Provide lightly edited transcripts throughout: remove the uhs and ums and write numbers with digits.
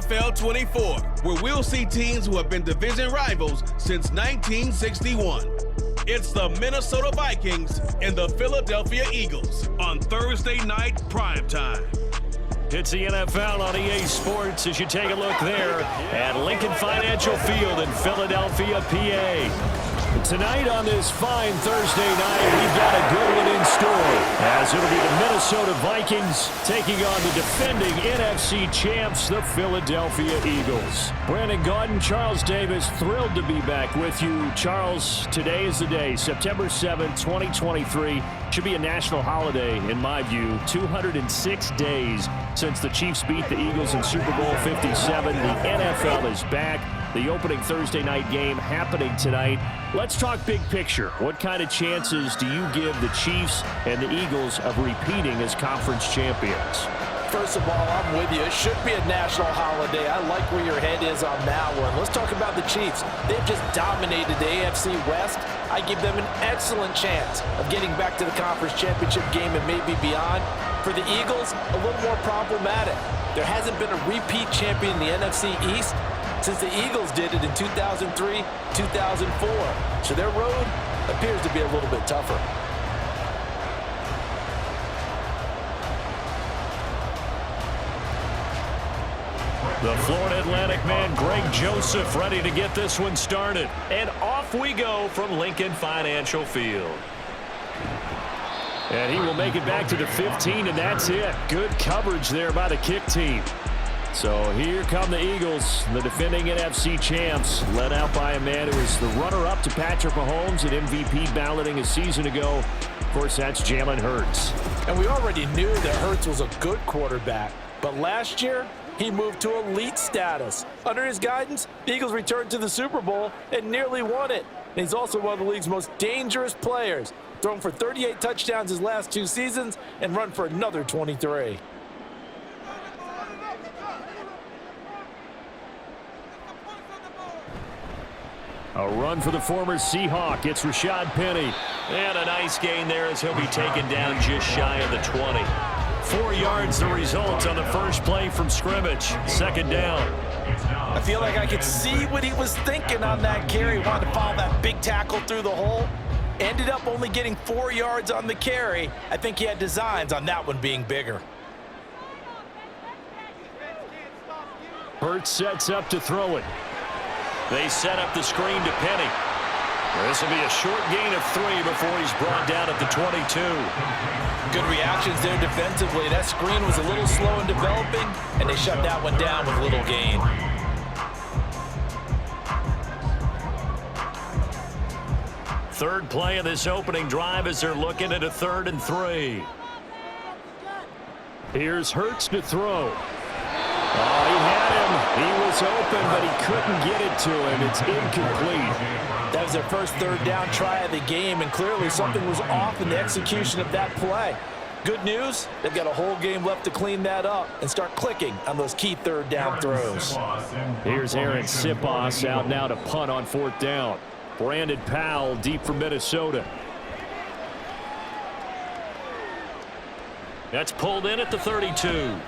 NFL 24, where we'll see teams who have been division rivals since 1961. It's the Minnesota Vikings and the Philadelphia Eagles on Thursday night primetime. It's the NFL on EA Sports as you take a look there at Lincoln Financial Field in Philadelphia, PA. Tonight on this fine Thursday night, we've got a good one in store, as it'll be the Minnesota Vikings taking on the defending NFC champs, the Philadelphia Eagles. Brandon Gaudin, Charles Davis, thrilled to be back with you. Charles, today is the day, September 7th, 2023. Should be a national holiday, in my view. 206 days since the Chiefs beat the Eagles in Super Bowl 57. The NFL is back. The opening Thursday night game happening tonight. Let's talk big picture. What kind of chances do you give the Chiefs and the Eagles of repeating as conference champions? First of all, I'm with you. It should be a national holiday. I like where your head is on that one. Let's talk about the Chiefs. They've just dominated the AFC West. I give them an excellent chance of getting back to the conference championship game and maybe beyond. For the Eagles, a little more problematic. There hasn't been a repeat champion in the NFC East since the Eagles did it in 2003, 2004. So their road appears to be a little bit tougher. The Florida Atlantic man, Greg Joseph, ready to get this one started. And off we go from Lincoln Financial Field. And he will make it back to the 15, and that's it. Good coverage there by the kick team. So here come the Eagles, the defending NFC champs, led out by a man who is the runner-up to Patrick Mahomes at MVP balloting a season ago. Of course, that's Jalen Hurts. And we already knew that Hurts was a good quarterback. But last year, he moved to elite status. Under his guidance, the Eagles returned to the Super Bowl and nearly won it. And he's also one of the league's most dangerous players. Thrown for 38 touchdowns his last 2 seasons and run for another 23. A run for the former Seahawk. It's Rashad Penny. And a nice gain there as he'll be taken down just shy of the 20. 4 yards the result on the first play from scrimmage. Second down. I feel like I could see what he was thinking on that carry. Wanted to follow that big tackle through the hole. Ended up only getting 4 yards on the carry. I think he had designs on that one being bigger. Hurts sets up to throw it. They set up the screen to Penny. This will be a short gain of 3 before he's brought down at the 22. Good reactions there defensively. That screen was a little slow in developing, and they shut that one down with little gain. Third play of this opening drive as they're looking at a 3rd and 3. Here's Hurts to throw. Oh, he had him. He was open, but he couldn't get it to him. It's incomplete. That was their first 3rd down try of the game, and clearly something was off in the execution of that play. Good news, they've got a whole game left to clean that up and start clicking on those key 3rd down throws. Here's Aaron Sipos out now to punt on 4th down. Brandon Powell deep for Minnesota. That's pulled in at the 32.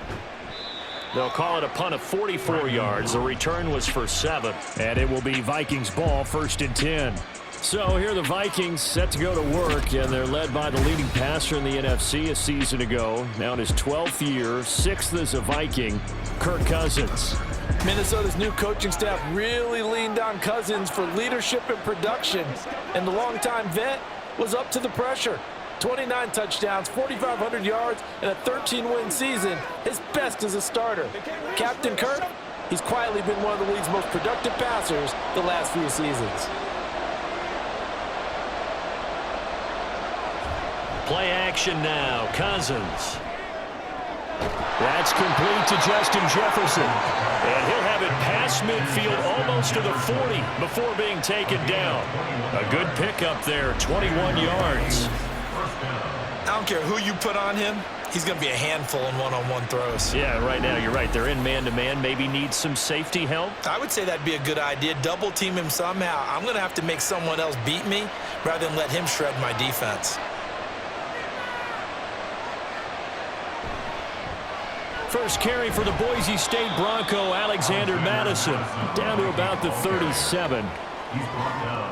They'll call it a punt of 44 yards. The return was for 7. And it will be Vikings ball, 1st and 10. So here the Vikings set to go to work, and they're led by the leading passer in the NFC a season ago. Now in his 12th year, 6th as a Viking, Kirk Cousins. Minnesota's new coaching staff really leaned on Cousins for leadership and production. And the longtime vet was up to the pressure. 29 touchdowns, 4,500 yards, and a 13-win season. His best as a starter. Captain Kirk, he's quietly been one of the league's most productive passers the last few seasons. Play action now. Cousins. That's complete to Justin Jefferson. And he'll have it past midfield almost to the 40 before being taken down. A good pickup there, 21 yards. I don't care who you put on him, he's going to be a handful in one-on-one throws. Yeah, right now, you're right. They're in man-to-man. Maybe needs some safety help. I would say that'd be a good idea. Double team him somehow. I'm going to have to make someone else beat me rather than let him shred my defense. First carry for the Boise State Bronco, Alexander Madison, down to about the 37.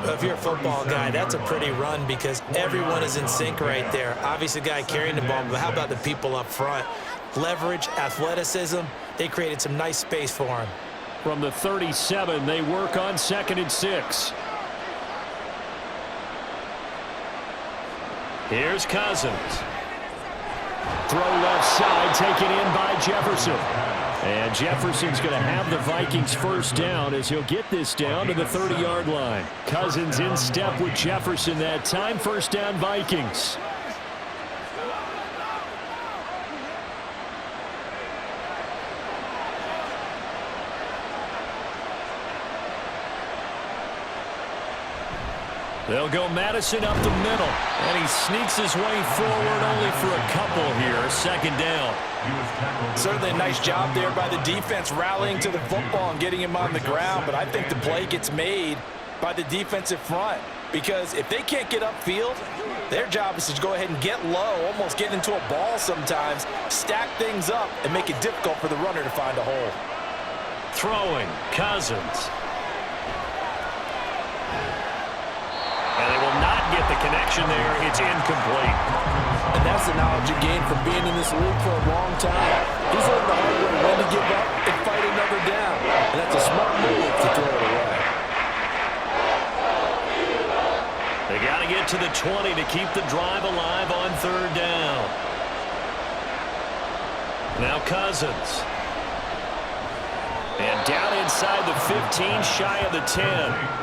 If you're a football guy, that's a pretty run because everyone is in sync right there. Obviously, the guy carrying the ball, but how about the people up front? Leverage, athleticism, they created some nice space for him. From the 37, they work on 2nd and 6. Here's Cousins. Throw left side, taken in by Jefferson. And Jefferson's going to have the Vikings first down as he'll get this down to the 30-yard line. Cousins in step with Jefferson that time. First down, Vikings. They'll go Madison up the middle, and he sneaks his way forward only for a couple here. Second down. Certainly a nice job there by the defense rallying to the football and getting him on the ground, but I think the play gets made by the defensive front because if they can't get upfield, their job is to go ahead and get low, almost get into a ball sometimes, stack things up, and make it difficult for the runner to find a hole. Throwing, Cousins. And they will not get the connection there. It's incomplete. And that's the knowledge you gain from being in this league for a long time. He's learned the hard way when to give up and fight another down. And that's a smart move to throw it away. They got to get to the 20 to keep the drive alive on 3rd down. Now Cousins. And down inside the 15, shy of the 10.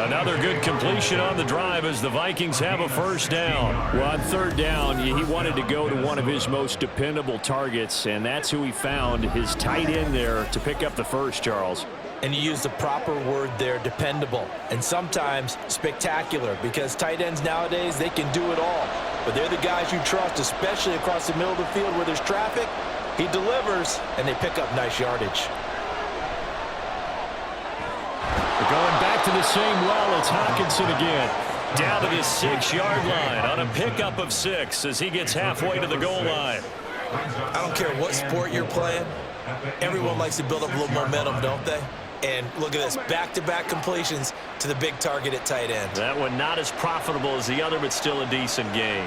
Another good completion on the drive as the Vikings have a first down. Well, on 3rd down, he wanted to go to one of his most dependable targets, and that's who he found, his tight end there, to pick up the first, Charles. And you use the proper word there, dependable, and sometimes spectacular, because tight ends nowadays, they can do it all. But they're the guys you trust, especially across the middle of the field where there's traffic. He delivers, and they pick up nice yardage. Going back to the same well, it's Hockenson again. Down to the 6-yard line on a pickup of 6 as he gets halfway to the goal line. I don't care what sport you're playing. Everyone likes to build up a little momentum, don't they? And look at this, back-to-back completions to the big target at tight end. That one not as profitable as the other, but still a decent gain.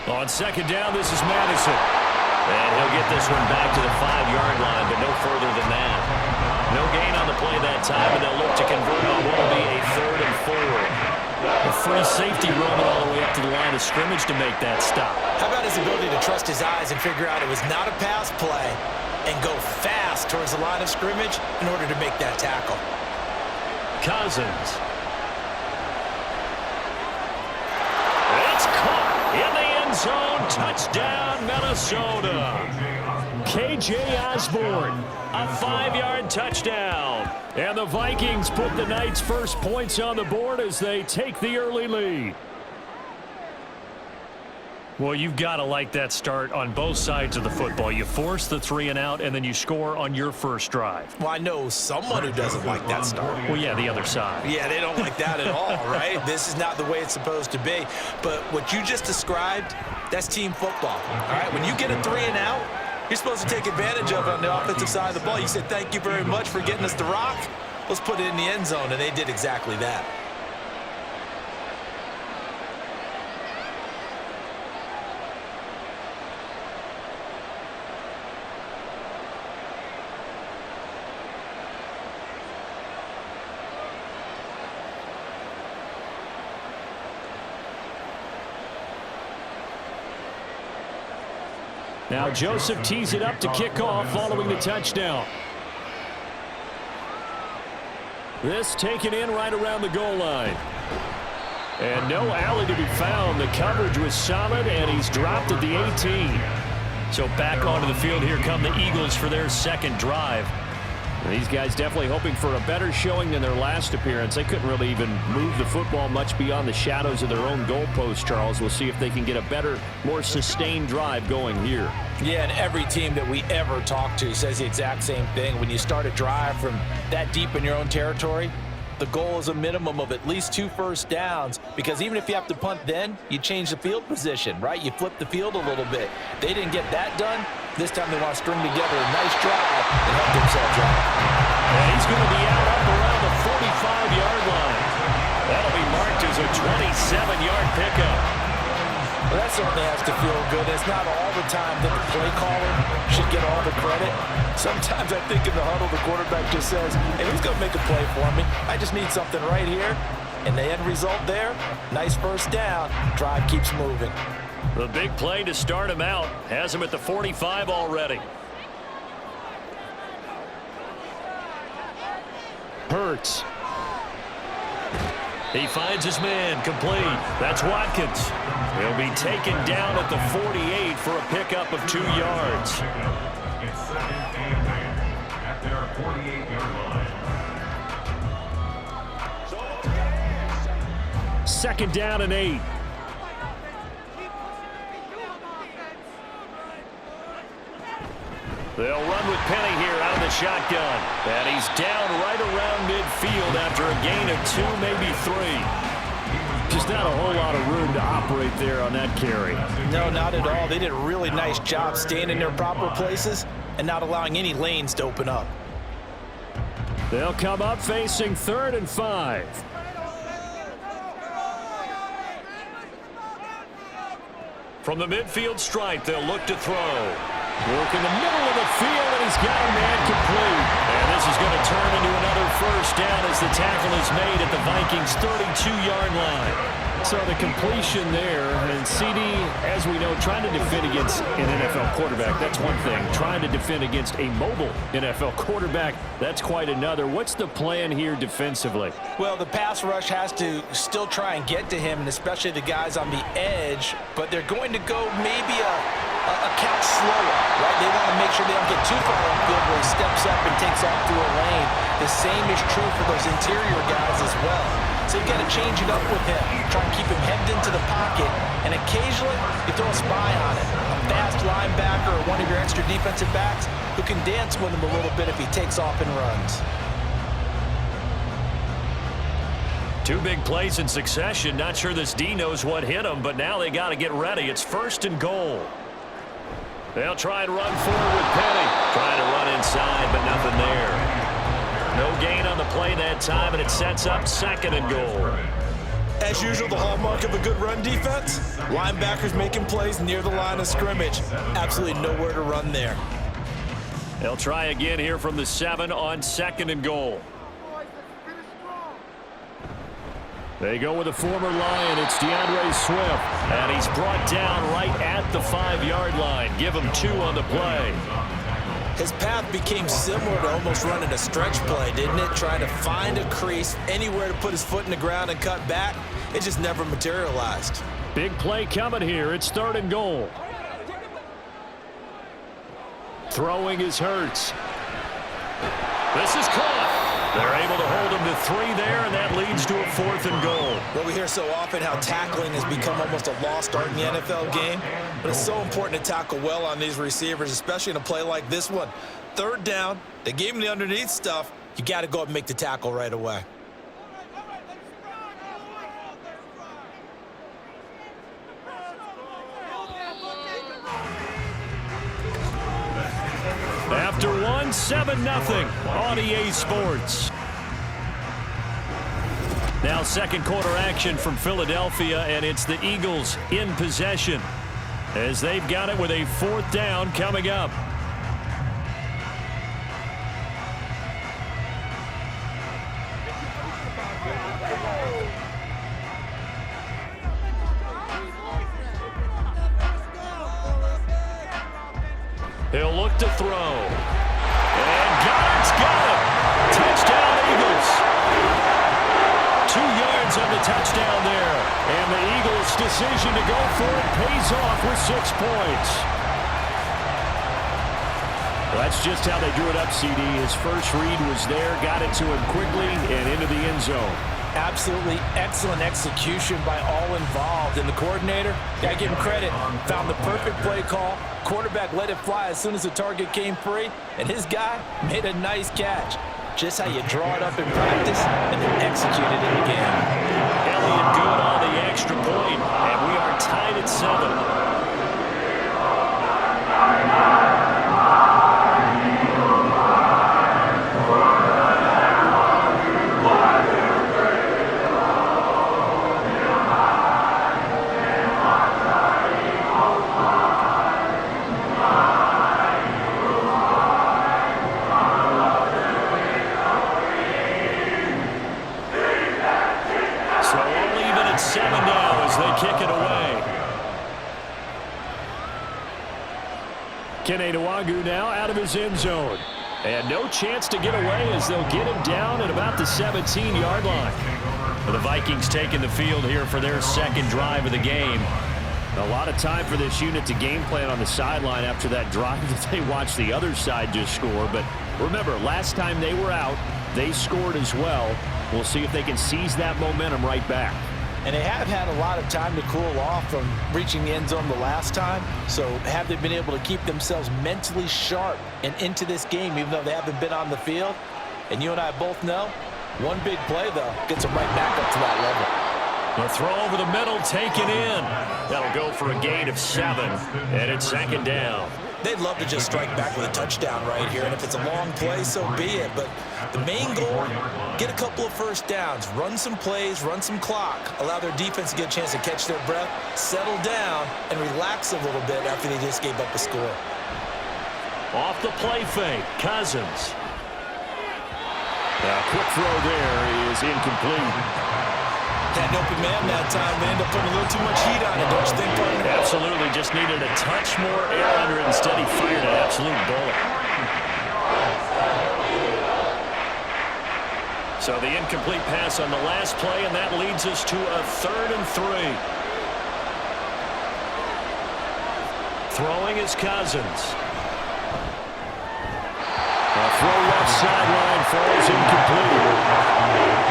On 2nd down, this is Madison. And he'll get this one back to the 5-yard line, but no further than that. No gain on the play that time, and they'll look to convert on what will be a 3rd and 4. A free safety roaming all the way up to the line of scrimmage to make that stop. How about his ability to trust his eyes and figure out it was not a pass play and go fast towards the line of scrimmage in order to make that tackle? Cousins. It's caught in the end zone. Touchdown, Minnesota. K.J. Osborne, a 5-yard touchdown. And the Vikings put the night's first points on the board as they take the early lead. Well, you've got to like that start on both sides of the football. You force the 3 and out, and then you score on your first drive. Well, I know someone who doesn't like that start. Well, yeah, the other side. Yeah, they don't like that at all, right? This is not the way it's supposed to be. But what you just described, that's team football, all right? When you get a 3 and out, you're supposed to take advantage of it on the offensive side of the ball. You said, thank you very much for getting us the rock. Let's put it in the end zone, and they did exactly that. Now Joseph tees it up to kick off following the touchdown. This taken in right around the goal line. And no alley to be found. The coverage was solid, and he's dropped at the 18. So back onto the field here come the Eagles for their second drive. These guys definitely hoping for a better showing than their last appearance. They couldn't really even move the football much beyond the shadows of their own goalpost, Charles. We'll see if they can get a better, more sustained drive going here. Yeah, and every team that we ever talk to says the exact same thing. When you start a drive from that deep in your own territory, the goal is a minimum of at least 2 first downs, because even if you have to punt then, you change the field position, right? You flip the field a little bit. They didn't get that done. This time they want to string together a nice drive and help themselves out. And he's going to be out up around the 45-yard line. That'll be marked as a 27-yard pickup. Well, that certainly has to feel good. It's not all the time that the play caller should get all the credit. Sometimes I think in the huddle, the quarterback just says, hey, who's going to make a play for me? I just need something right here. And the end result there, nice first down. Drive keeps moving. The big play to start him out has him at the 45 already. Hurts. He finds his man, complete. That's Watkins. He'll be taken down at the 48 for a pickup of 2 yards. It's second and 10 at their 48-yard line. Second down and 8. They'll run with Penny here out of the shotgun. And he's down right around midfield after a gain of 2, maybe 3. Just not a whole lot of room to operate there on that carry. No, not at all. They did a really nice job staying in their proper places and not allowing any lanes to open up. They'll come up facing 3rd and 5. From the midfield stripe, they'll look to throw. Work in the middle of the field, and he's got a man complete. And this is going to turn into another first down as the tackle is made at the Vikings' 32-yard line. So the completion there, and CD, as we know, trying to defend against an NFL quarterback, that's one thing. Trying to defend against a mobile NFL quarterback, that's quite another. What's the plan here defensively? Well, the pass rush has to still try and get to him, and especially the guys on the edge, but they're going to go maybe a count slower, right? They want to make sure they don't get too far upfield where he steps up and takes off through a lane. The same is true for those interior guys as well. So you've got to change it up with him. Try and keep him hemmed into the pocket, and occasionally you throw a spy on it. A fast linebacker or one of your extra defensive backs who can dance with him a little bit if he takes off and runs. 2 big plays in succession. Not sure this D knows what hit him, but now they got to get ready. It's 1st and goal. They'll try and run forward with Penny. Trying to run inside, but nothing there. No gain on the play that time, and it sets up 2nd and goal. As usual, the hallmark of a good run defense, linebackers making plays near the line of scrimmage. Absolutely nowhere to run there. They'll try again here from the 7 on 2nd and goal. They go with a former Lion. It's DeAndre Swift. And he's brought down right at the 5-yard line. Give him 2 on the play. His path became similar to almost running a stretch play, didn't it? Trying to find a crease, anywhere to put his foot in the ground and cut back. It just never materialized. Big play coming here. It's 3rd and goal. Throwing is Hurts. This is caught. They're able to hold him to 3 there, and that leads to a 4th and goal. Well, we hear so often how tackling has become almost a lost art in the NFL game, but it's so important to tackle well on these receivers, especially in a play like this one. 3rd down, they gave him the underneath stuff. You got to go up and make the tackle right away. After 1, 7-0 on EA Sports. Now 2nd quarter action from Philadelphia, and it's the Eagles in possession as they've got it with a 4th down coming up. He'll look to throw. And Goddard's got it. Touchdown, Eagles. 2 yards on the touchdown there. And the Eagles' decision to go for it pays off with 6 points. Well, that's just how they drew it up, CD. His first read was there, got it to him quickly, and into the end zone. Absolutely excellent execution by all involved. And the coordinator, gotta give him credit, found the perfect play call. Quarterback let it fly as soon as the target came free, and his guy made a nice catch. just how you draw it up in practice and then execute it in the game. Elliott good on the extra point, and we are tied at 7. Now out of his end zone. And no chance to get away as they'll get him down at about the 17-yard line. The Vikings taking the field here for their second drive of the game. A lot of time for this unit to game plan on the sideline after that drive that they watched the other side just score. But remember, last time they were out, they scored as well. We'll see if they can seize that momentum right back. And they have had a lot of time to cool off from reaching the end zone the last time. So have they been able to keep themselves mentally sharp and into this game, even though they haven't been on the field? And you and I both know, one big play, though, gets them right back up to that level. The throw over the middle, taken in. That'll go for a gain of 7, and it's second down. They'd love to just strike back with a touchdown right here, and if it's a long play, so be it. But the main goal, get a couple of first downs, run some plays, run some clock, allow their defense to get a chance to catch their breath, settle down, and relax a little bit after they just gave up a score. Off the play fake, Cousins. A quick throw there is incomplete. Had an open man that time, but ended up putting a little too much heat on it, don't you think, partner? Absolutely, just needed a touch more air under it. Instead, he fired an absolute bullet. So the incomplete pass on the last play, and that leads us to a 3rd and 3. Throwing is Cousins. A throw left sideline falls incomplete.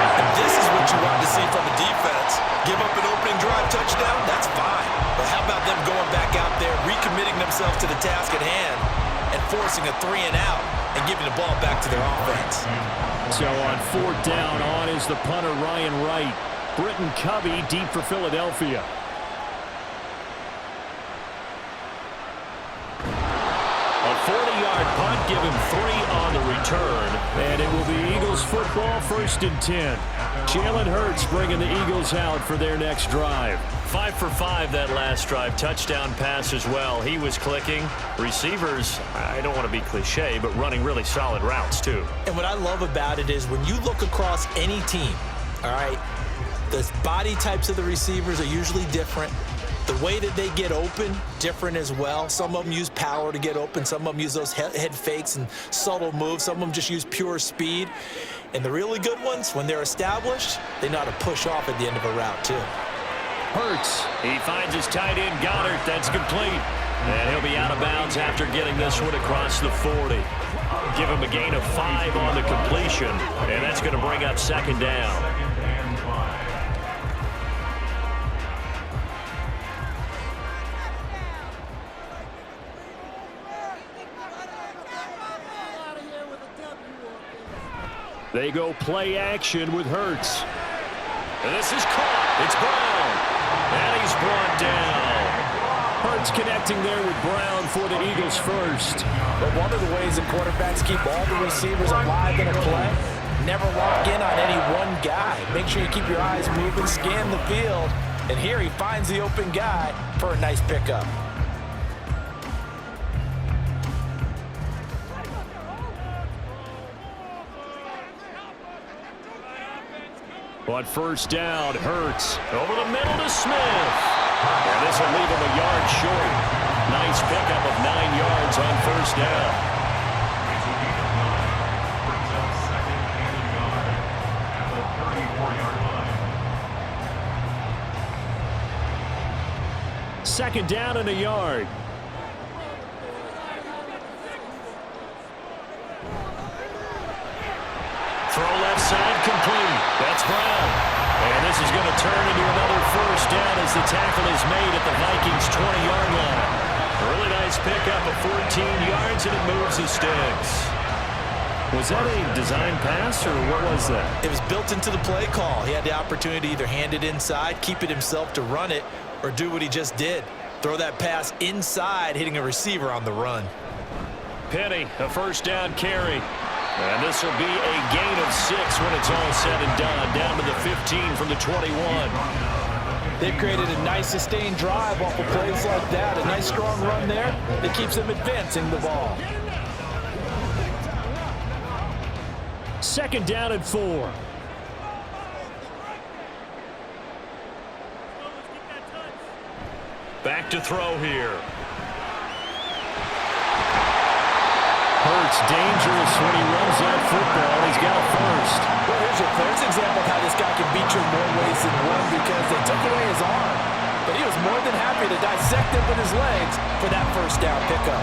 And this is what you want to see from the defense. Give up an opening drive touchdown, that's fine. But how about them going back out there, recommitting themselves to the task at hand, and forcing a 3 and out, and giving the ball back to their offense. So on 4th down, on is the punter Ryan Wright. Britton Covey deep for Philadelphia. A 40-yard punt, give him 3 on the return. And it will be Eagles football, 1st and 10. Jalen Hurts bringing the Eagles out for their next drive. 5 for 5 that last drive. Touchdown pass as well. He was clicking. Receivers, I don't want to be cliche, but running really solid routes too. And what I love about it is when you look across any team, all right, the body types of the receivers are usually different. The way that they get open, different as well. Some of them use power to get open. Some of them use those head fakes and subtle moves. Some of them just use pure speed. And the really good ones, when they're established, they know how to push off at the end of a route, too. Hurts. He finds his tight end, Goddard. That's complete. And he'll be out of bounds after getting this one across the 40. Give him a gain of 5 on the completion. And that's going to bring up 2nd down. They go play action with Hurts. And this is caught. It's Brown. And he's brought down. Hurts connecting there with Brown for the Eagles first. But one of the ways that quarterbacks keep all the receivers alive in a play, never lock in on any one guy. Make sure you keep your eyes moving, scan the field. And here he finds the open guy for a nice pickup. On 1st down, Hurts over the middle to Smith. And this will leave him a yard short. Nice pickup of 9 yards on 1st down. Brings up 2nd and a yard at the 34-yard line. 2nd down and a yard. Throw left side complete. That's Brown. And this is going to turn into another 1st down as the tackle is made at the Vikings' 20-yard line. A really nice pickup of 14 yards, and it moves the sticks. Was that a design pass, or what was that? It was built into the play call. He had the opportunity to either hand it inside, keep it himself to run it, or do what he just did. Throw that pass inside, hitting a receiver on the run. Penny, a first down carry. And this will be a gain of 6 when it's all said and done. Down to the 15 from the 21. They've created a nice sustained drive off of plays like that. A nice strong run there that keeps them advancing the ball. Second down and 4. Back to throw here. Hurts dangerous when he runs that football. He's got a first. Well, here's your first example of how this guy can beat you in more ways than one because they took away his arm. But he was more than happy to dissect it with his legs for that first down pickup.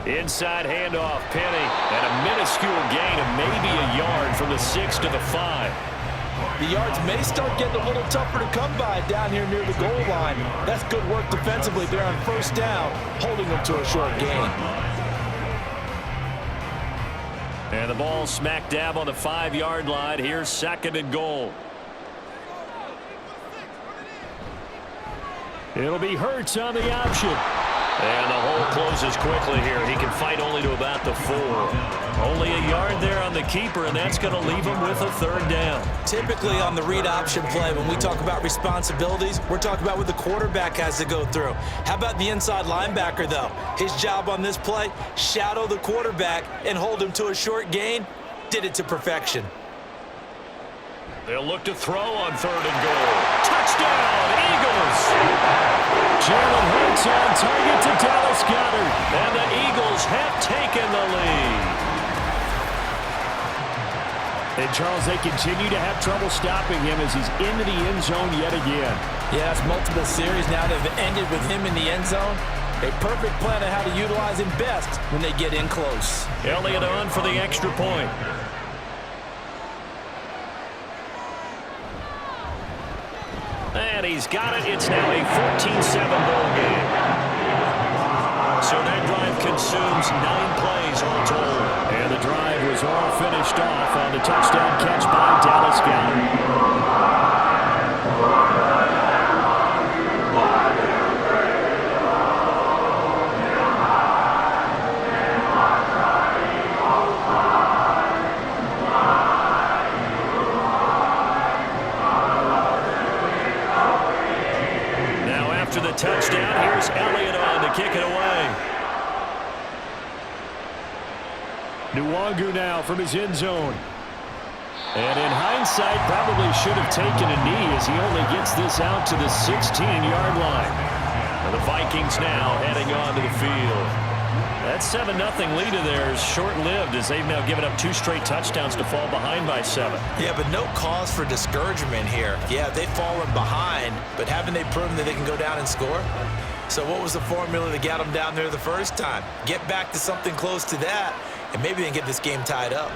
Inside handoff, Penny, and a minuscule gain of maybe a yard from the 6 to the 5. The yards may start getting a little tougher to come by down here near the goal line. That's good work defensively there on first down, holding them to a short gain. And the ball smack dab on the 5-yard line. Here's second and goal. It'll be Hurts on the option. And the hole closes quickly here. He can fight only to about the 4. Only a yard there on the keeper, and that's going to leave him with a third down. Typically on the read option play, when we talk about responsibilities, we're talking about what the quarterback has to go through. How about the inside linebacker, though? His job on this play, shadow the quarterback and hold him to a short gain. Did it to perfection. They'll look to throw on third and goal. Touchdown, Eagles! Jalen Hurts on target to Dallas Goedert. And the Eagles have taken the lead. And, Charles, they continue to have trouble stopping him as he's into the end zone yet again. Yes, multiple series now that have ended with him in the end zone. A perfect plan on how to utilize him best when they get in close. Elliott on for the extra point. And he's got it. It's now a 14-7 ball game. So that drive consumes 9 plays all told. And the drive was all finished off on the touchdown catch by Dallas Goedert. After the touchdown, here's Elliott on to kick it away. Nwangu now from his end zone. And in hindsight, probably should have taken a knee as he only gets this out to the 16-yard line. And the Vikings now heading on to the field. That 7-0 lead of theirs short-lived as they've now given up 2 straight touchdowns to fall behind by 7. Yeah, but no cause for discouragement here. Yeah, they've fallen behind, but haven't they proven that they can go down and score? So what was the formula that got them down there the first time? Get back to something close to that, and maybe they can get this game tied up.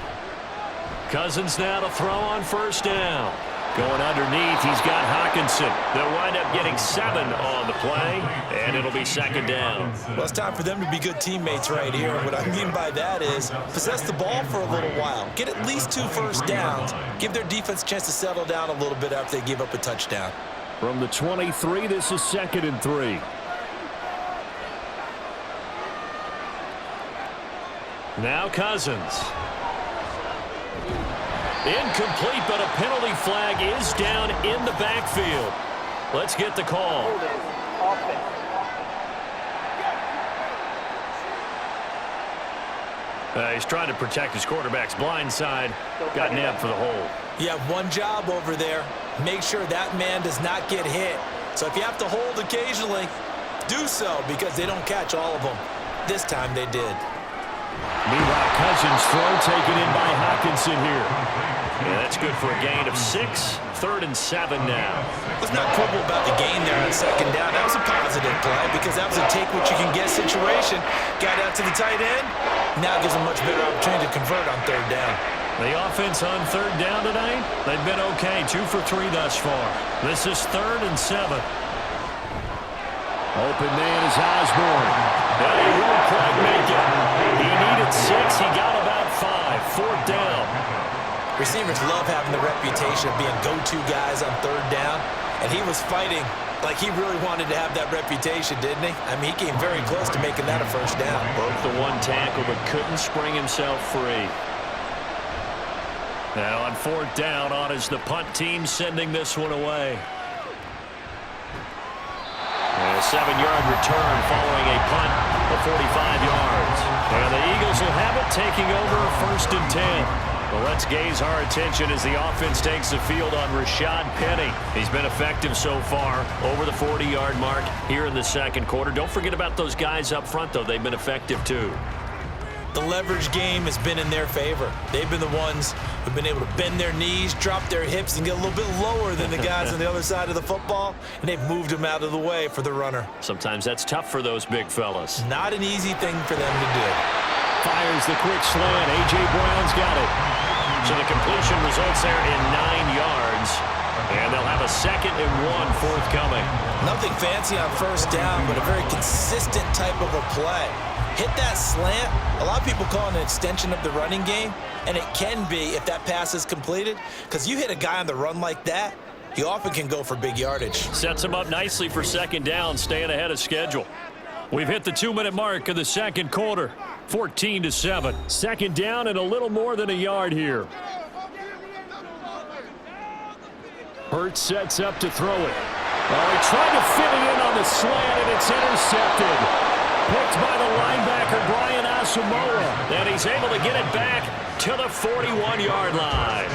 Cousins now to throw on first down. Going underneath, he's got Hawkinson. They'll wind up getting 7 on the play, and it'll be second down. Well, it's time for them to be good teammates right here. What I mean by that is possess the ball for a little while. Get at least 2 first downs. Give their defense a chance to settle down a little bit after they give up a touchdown. From the 23, this is second and 3. Now Cousins. Incomplete, but a penalty flag is down in the backfield. Let's get the call. He's trying to protect his quarterback's blind side. Got nabbed for the hole. You have one job over there. Make sure that man does not get hit. So if you have to hold occasionally, do so because they don't catch all of them. This time they did. Meanwhile, Cousins' throw taken in by Hawkinson here. Yeah, that's good for a gain of 6. Third and 7 now. Let's not quibble about the gain there on second down. That was a positive play because that was a take-what-you-can-get situation. Got out to the tight end. Now gives a much better opportunity to convert on third down. The offense on third down tonight, they've been okay. 2 for 3 thus far. This is 3rd and 7. Open man is Osborne. And he won't quite make it. He needed 6. He got about 5. 4th down. Receivers love having the reputation of being go-to guys on third down, and he was fighting like he really wanted to have that reputation, didn't he? I mean, he came very close to making that a first down. Broke the 1 tackle, but couldn't spring himself free. Now on 4th down, on is the punt team sending this one away. And a 7-yard return following a punt of 45 yards. And the Eagles will have it, taking over 1st and 10. Well, let's gaze our attention as the offense takes the field on Rashad Penny. He's been effective so far, over the 40-yard mark here in the second quarter. Don't forget about those guys up front, though. They've been effective, too. The leverage game has been in their favor. They've been the ones who've been able to bend their knees, drop their hips, and get a little bit lower than the guys on the other side of the football, and they've moved them out of the way for the runner. Sometimes that's tough for those big fellas. Not an easy thing for them to do. Fires the quick slant. A.J. Brown's got it. So the completion results there in 9 yards. And they'll have a 2nd and 1 forthcoming. Nothing fancy on first down, but a very consistent type of a play. Hit that slant. A lot of people call it an extension of the running game, and it can be if that pass is completed, because you hit a guy on the run like that, he often can go for big yardage. Sets him up nicely for 2nd down, staying ahead of schedule. We've hit the 2-minute mark of the second quarter. 14-7. 2nd down and a little more than a yard here. Hurts sets up to throw it. Well, he tried to fit it in on the slant, and it's intercepted. Picked by the linebacker, Brian Asamoah. And he's able to get it back to the 41-yard line.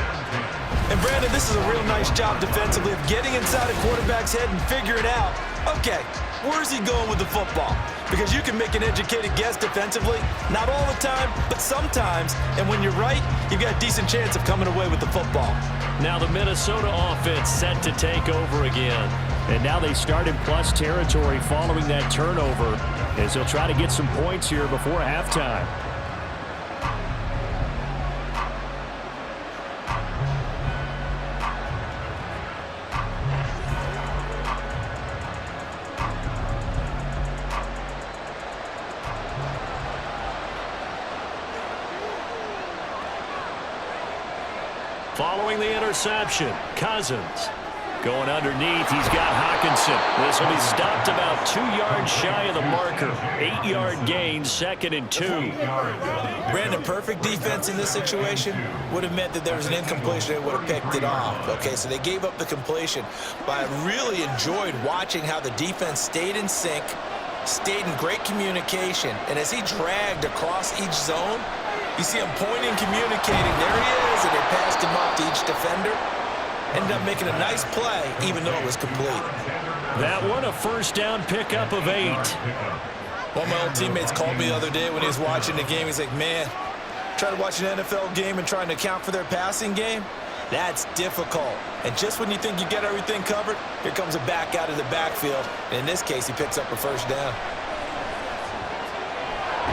And, Brandon, this is a real nice job defensively of getting inside a quarterback's head and figuring out, okay, where's he going with the football? Because you can make an educated guess defensively, not all the time, but sometimes. And when you're right, you've got a decent chance of coming away with the football. Now the Minnesota offense set to take over again. And now they start in plus territory following that turnover, as they'll try to get some points here before halftime. Following the interception, Cousins going underneath. He's got Hawkinson. This will be stopped about 2 yards shy of the marker. 8-yard gain, 2nd and 2. Brandon, perfect defense in this situation would have meant that there was an incompletion. They would have picked it off. Okay, so they gave up the completion. But I really enjoyed watching how the defense stayed in sync, stayed in great communication. And as he dragged across each zone, you see him pointing, communicating. There he is, and they passed him off to each defender. Ended up making a nice play, even though it was complete. That one, a 1st down pickup of 8. One of my old teammates called me the other day when he was watching the game. He's like, man, trying to watch an NFL game and trying to account for their passing game, that's difficult. And just when you think you get everything covered, here comes a back out of the backfield. And in this case, he picks up a 1st down.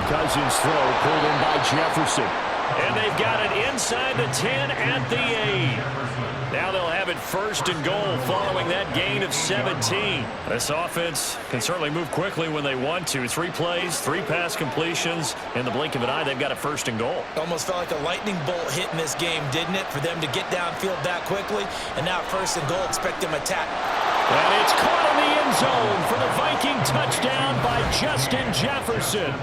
Cousins throw pulled in by Jefferson. And they've got it inside the 10 at the 8. Now they'll have it 1st and goal following that gain of 17. This offense can certainly move quickly when they want to. 3 plays, 3 pass completions. In the blink of an eye, they've got a 1st and goal. Almost felt like a lightning bolt hit in this game, didn't it? For them to get downfield that quickly. And now 1st and goal, expect them to attack. And it's caught in the end zone for the Viking touchdown by Justin Jefferson.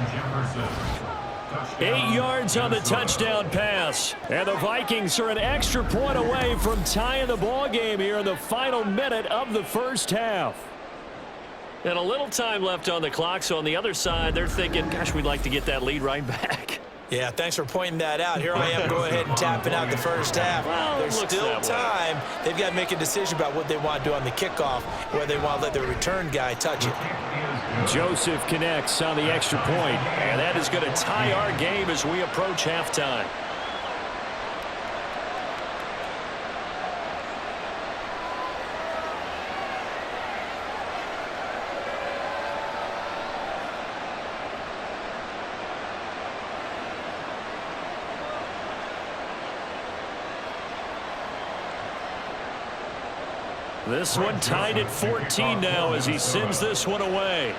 8 yards on the touchdown pass. And the Vikings are an extra point away from tying the ball game here in the final minute of the first half. And a little time left on the clock, so on the other side, they're thinking, gosh, we'd like to get that lead right back. Yeah, thanks for pointing that out. Here I am going ahead and tapping out the first half. Well, there's still time. They've got to make a decision about what they want to do on the kickoff, whether they want to let their return guy touch it. Joseph connects on the extra point, and that is going to tie our game as we approach halftime. This one tied at 14 now as he sends this one away.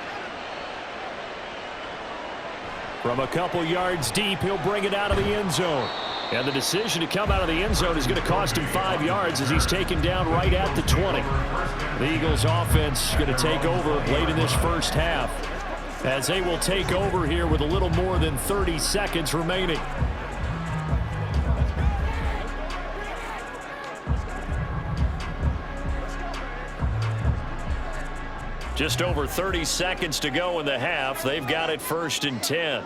From a couple yards deep, he'll bring it out of the end zone. And the decision to come out of the end zone is going to cost him 5 yards as he's taken down right at the 20. The Eagles offense going to take over late in this first half as they will take over here with a little more than 30 seconds remaining. Just over 30 seconds to go in the half. They've got it 1st and 10.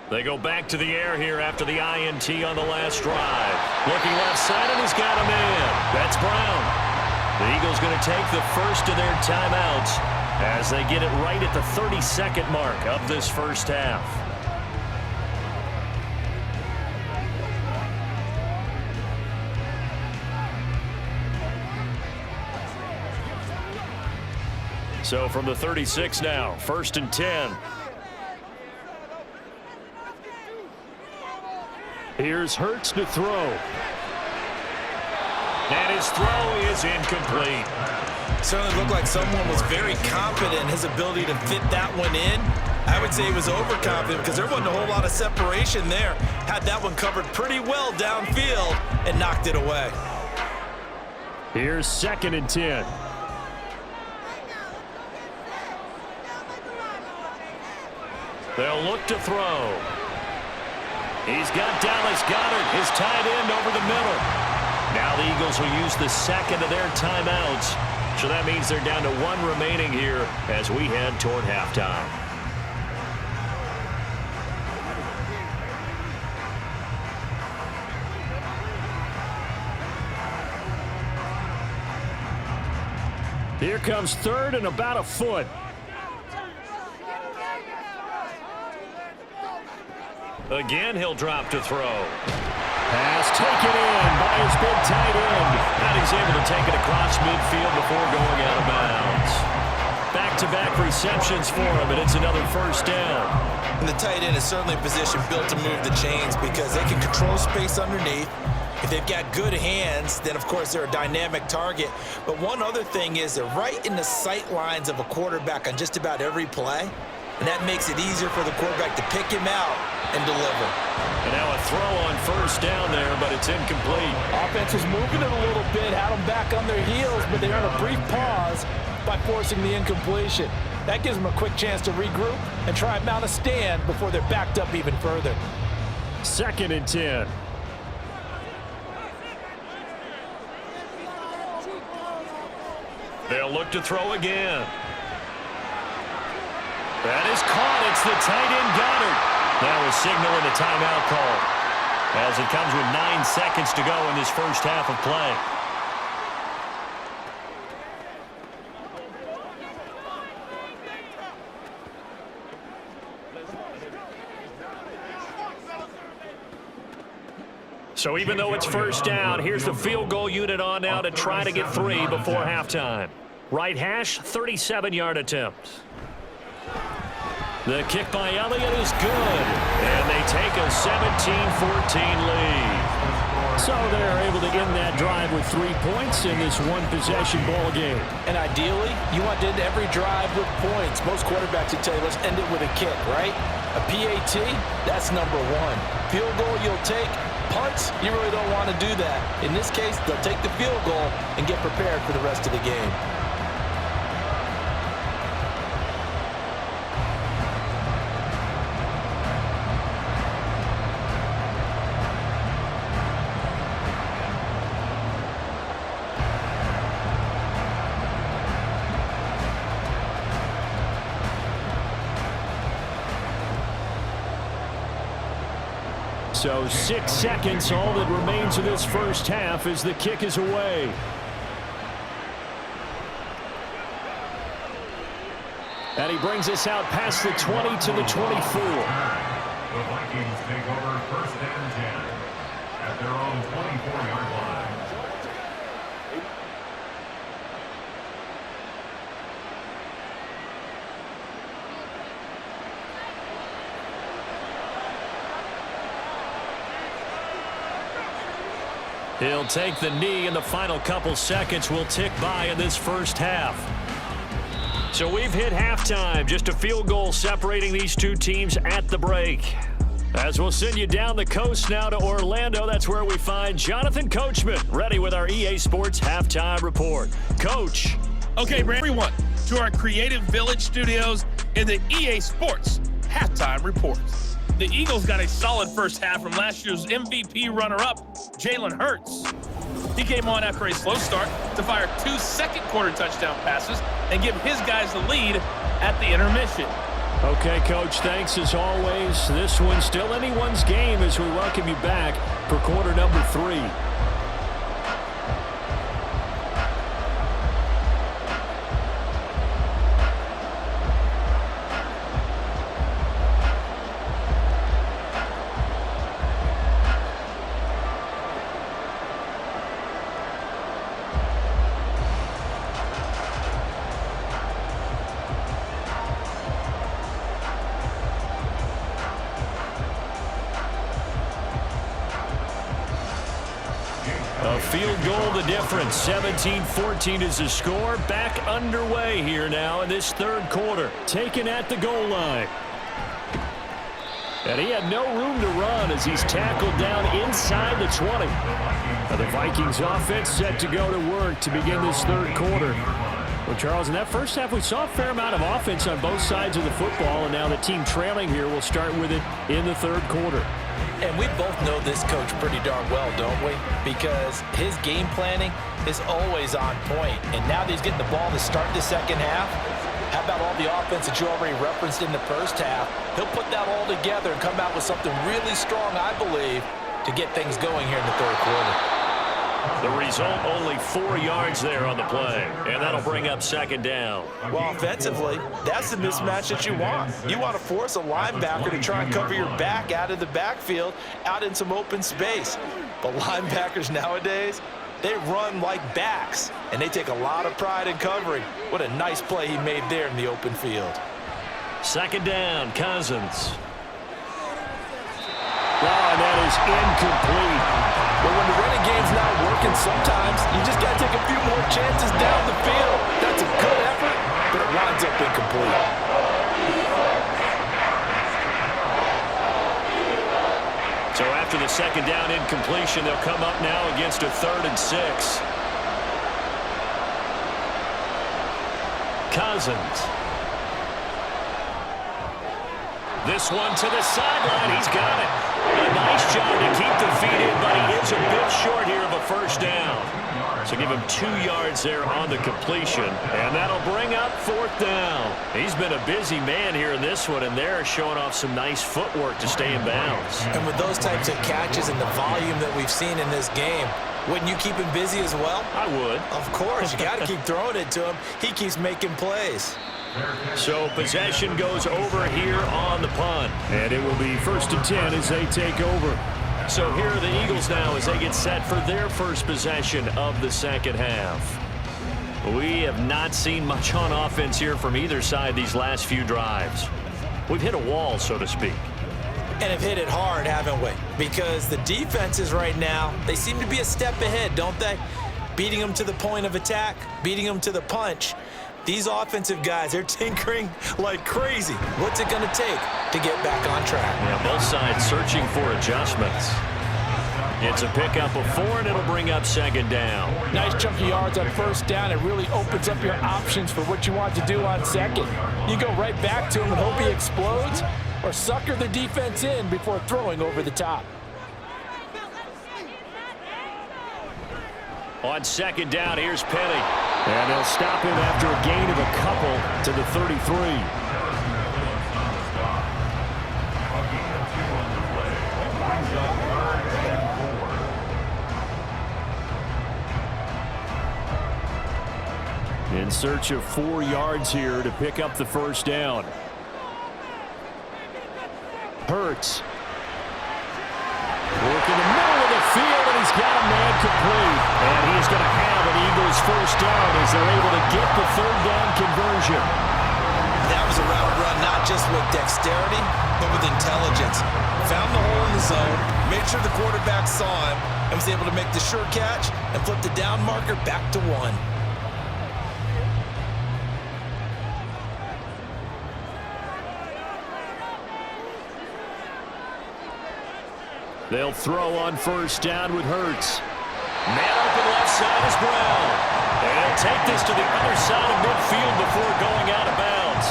They go back to the air here after the INT on the last drive. Looking left side, and he's got a man. That's Brown. The Eagles going to take the first of their timeouts as they get it right at the 30-second mark of this first half. So from the 36 now, 1st and 10. Here's Hurts to throw. And his throw is incomplete. Certainly looked like someone was very confident in his ability to fit that one in. I would say he was overconfident because there wasn't a whole lot of separation there. Had that one covered pretty well downfield and knocked it away. Here's 2nd and 10. They'll look to throw. He's got Dallas Goedert, his tight end, over the middle. Now the Eagles will use the second of their timeouts. So that means they're down to 1 remaining here as we head toward halftime. Here comes 3rd and about a foot. Again, he'll drop to throw. Pass taken in by his big tight end. And he's able to take it across midfield before going out of bounds. Back-to-back receptions for him, and it's another 1st down. And the tight end is certainly a position built to move the chains because they can control space underneath. If they've got good hands, then, of course, they're a dynamic target. But one other thing is they're right in the sight lines of a quarterback on just about every play. And that makes it easier for the quarterback to pick him out and deliver. And now a throw on 1st down there, but it's incomplete. Offense was moving it a little bit, had them back on their heels, but they earned a brief pause by forcing the incompletion. That gives them a quick chance to regroup and try and mount a stand before they're backed up even further. 2nd and 10. They'll look to throw again. That is caught. It's the tight end Goddard. Now a signal and a timeout call as it comes with 9 seconds to go in this first half of play. So even though it's 1st down, here's the field goal unit on now to try to get 3 before halftime. Right hash, 37-yard attempt. The kick by Elliott is good, and they take a 17-14 lead. So they're able to end that drive with 3 points in this one-possession ball game. And ideally, you want to end every drive with points. Most quarterbacks would tell you, let's end it with a kick, right? A PAT, that's number 1. Field goal you'll take. Punts, you really don't want to do that. In this case, they'll take the field goal and get prepared for the rest of the game. So 6 seconds, all that remains of this first half as the kick is away. And he brings us out past the 20 to the 24. The Vikings take over 1st and 10 at their own 24-yard line. He'll take the knee, and the final couple seconds will tick by in this first half. So we've hit halftime. Just a field goal separating these two teams at the break. As we'll send you down the coast now to Orlando, that's where we find Jonathan Coachman, ready with our EA Sports Halftime Report. Coach. Okay, bring everyone to our Creative Village studios in the EA Sports Halftime Report. The Eagles got a solid first half from last year's MVP runner-up, Jalen Hurts. He came on after a slow start to fire 2 second-quarter touchdown passes and give his guys the lead at the intermission. Okay, Coach, thanks as always. This one's still anyone's game as we welcome you back for quarter number 3. A field goal the difference. 17-14 is the score. Back underway here now in this third quarter. Taken at the goal line. And he had no room to run as he's tackled down inside the 20. The Vikings offense set to go to work to begin this third quarter. Well, Charles, in that first half, we saw a fair amount of offense on both sides of the football, and now the team trailing here will start with it in the third quarter. And we both know this coach pretty darn well, don't we? Because his game planning is always on point. And now that he's getting the ball to start the second half, how about all the offense that you already referenced in the first half? He'll put that all together and come out with something really strong, I believe, to get things going here in the third quarter. The result, only 4 yards there on the play, and that'll bring up second down. Well, offensively, that's the mismatch that you want. You want to force a linebacker to try and cover your back out of the backfield, out in some open space. But linebackers nowadays, they run like backs, and they take a lot of pride in covering. What a nice play he made there in the open field. Second down, Cousins. Oh, and that is incomplete. But when the running game's not working, sometimes you just got to take a few more chances down the field. That's a good effort, but it winds up incomplete. So after the second down incompletion, they'll come up now against a 3rd and 6. Cousins. This one to the sideline. He's got it. A nice job to keep the feet in, but he is a bit short here of a first down. So give him 2 yards there on the completion, and that'll bring up 4th down. He's been a busy man here in this one, and they're showing off some nice footwork to stay in bounds. And with those types of catches and the volume that we've seen in this game, wouldn't you keep him busy as well? I would. Of course. You got to keep throwing it to him. He keeps making plays. So possession goes over here on the punt. And it will be 1st and 10 as they take over. So here are the Eagles now as they get set for their first possession of the second half. We have not seen much on offense here from either side these last few drives. We've hit a wall, so to speak. And have hit it hard, haven't we? Because the defenses right now, they seem to be a step ahead, don't they? Beating them to the point of attack, beating them to the punch. These offensive guys, they're tinkering like crazy. What's it going to take to get back on track? Yeah, both sides searching for adjustments. It's a pickup of 4, and it'll bring up second down. Nice chunk of yards on first down. It really opens up your options for what you want to do on second. You go right back to him and hope he explodes, or sucker the defense in before throwing over the top. On second down, here's Penny. And they'll stop him after a gain of a couple to the 33. In search of 4 yards here to pick up the first down. Hurts. Work in the middle of the field, and he's got a man complete. And he's going to have an Eagles first down as they're able to get the 3rd down conversion. That was a route run not just with dexterity, but with intelligence. Found the hole in the zone, made sure the quarterback saw him and was able to make the sure catch and flip the down marker back to 1. They'll throw on first down with Hurts. Man open left side is Brown. And he'll take this to the other side of midfield before going out of bounds.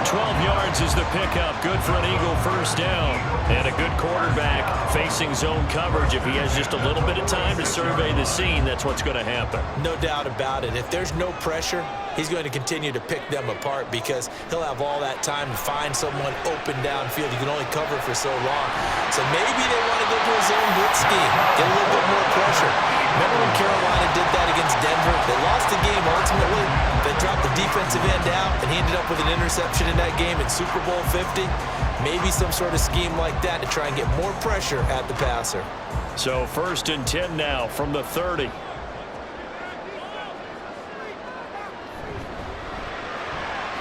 12 yards is the pickup. Good for an Eagle first down. And a good quarterback facing zone coverage. If he has just a little bit of time to survey the scene, that's what's going to happen. No doubt about it. If there's no pressure, he's going to continue to pick them apart because he'll have all that time to find someone open downfield. You can only cover for so long. So maybe they want to go to a zone blitz scheme, get a little bit more pressure. Remember when Carolina did that against Denver? They lost the game ultimately. They dropped the defensive end out, and he ended up with an interception in that game in Super Bowl 50. Maybe some sort of scheme like that to try and get more pressure at the passer. So 1st and 10 now from the 30.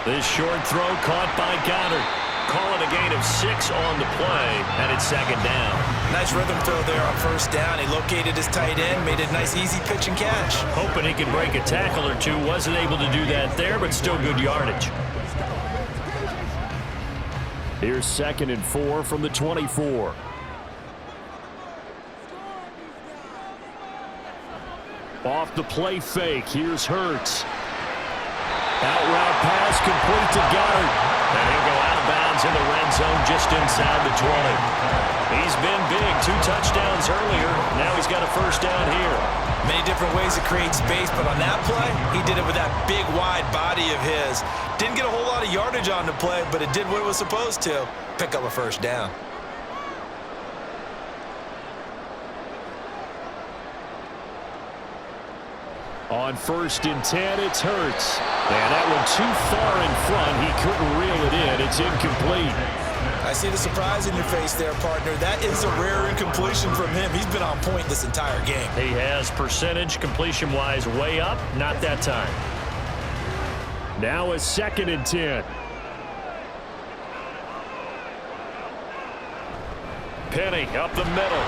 This short throw caught by Goddard. Call it a gain of 6 on the play, and it's 2nd down. Nice rhythm throw there on 1st down. He located his tight end, made a nice easy pitch and catch. Hoping he could break a tackle or two. Wasn't able to do that there, but still good yardage. Here's 2nd and 4 from the 24. Off the play fake. Here's Hurts. Out route pass complete to Goddard. And he'll go out of bounds in the red zone just inside the 20. He's been big. 2 touchdowns earlier. Now he's got a first down here. Many different ways to create space, but on that play, he did it with that big, wide body of his. Didn't get a whole lot of yardage on the play, but it did what it was supposed to. Pick up a first down. On 1st and 10, it's Hurts. And that one too far in front. He couldn't reel it in. It's incomplete. I see the surprise in your face there, partner. That is a rare incompletion from him. He's been on point this entire game. He has percentage completion-wise way up. Not that time. Now a 2nd and 10. Penny up the middle.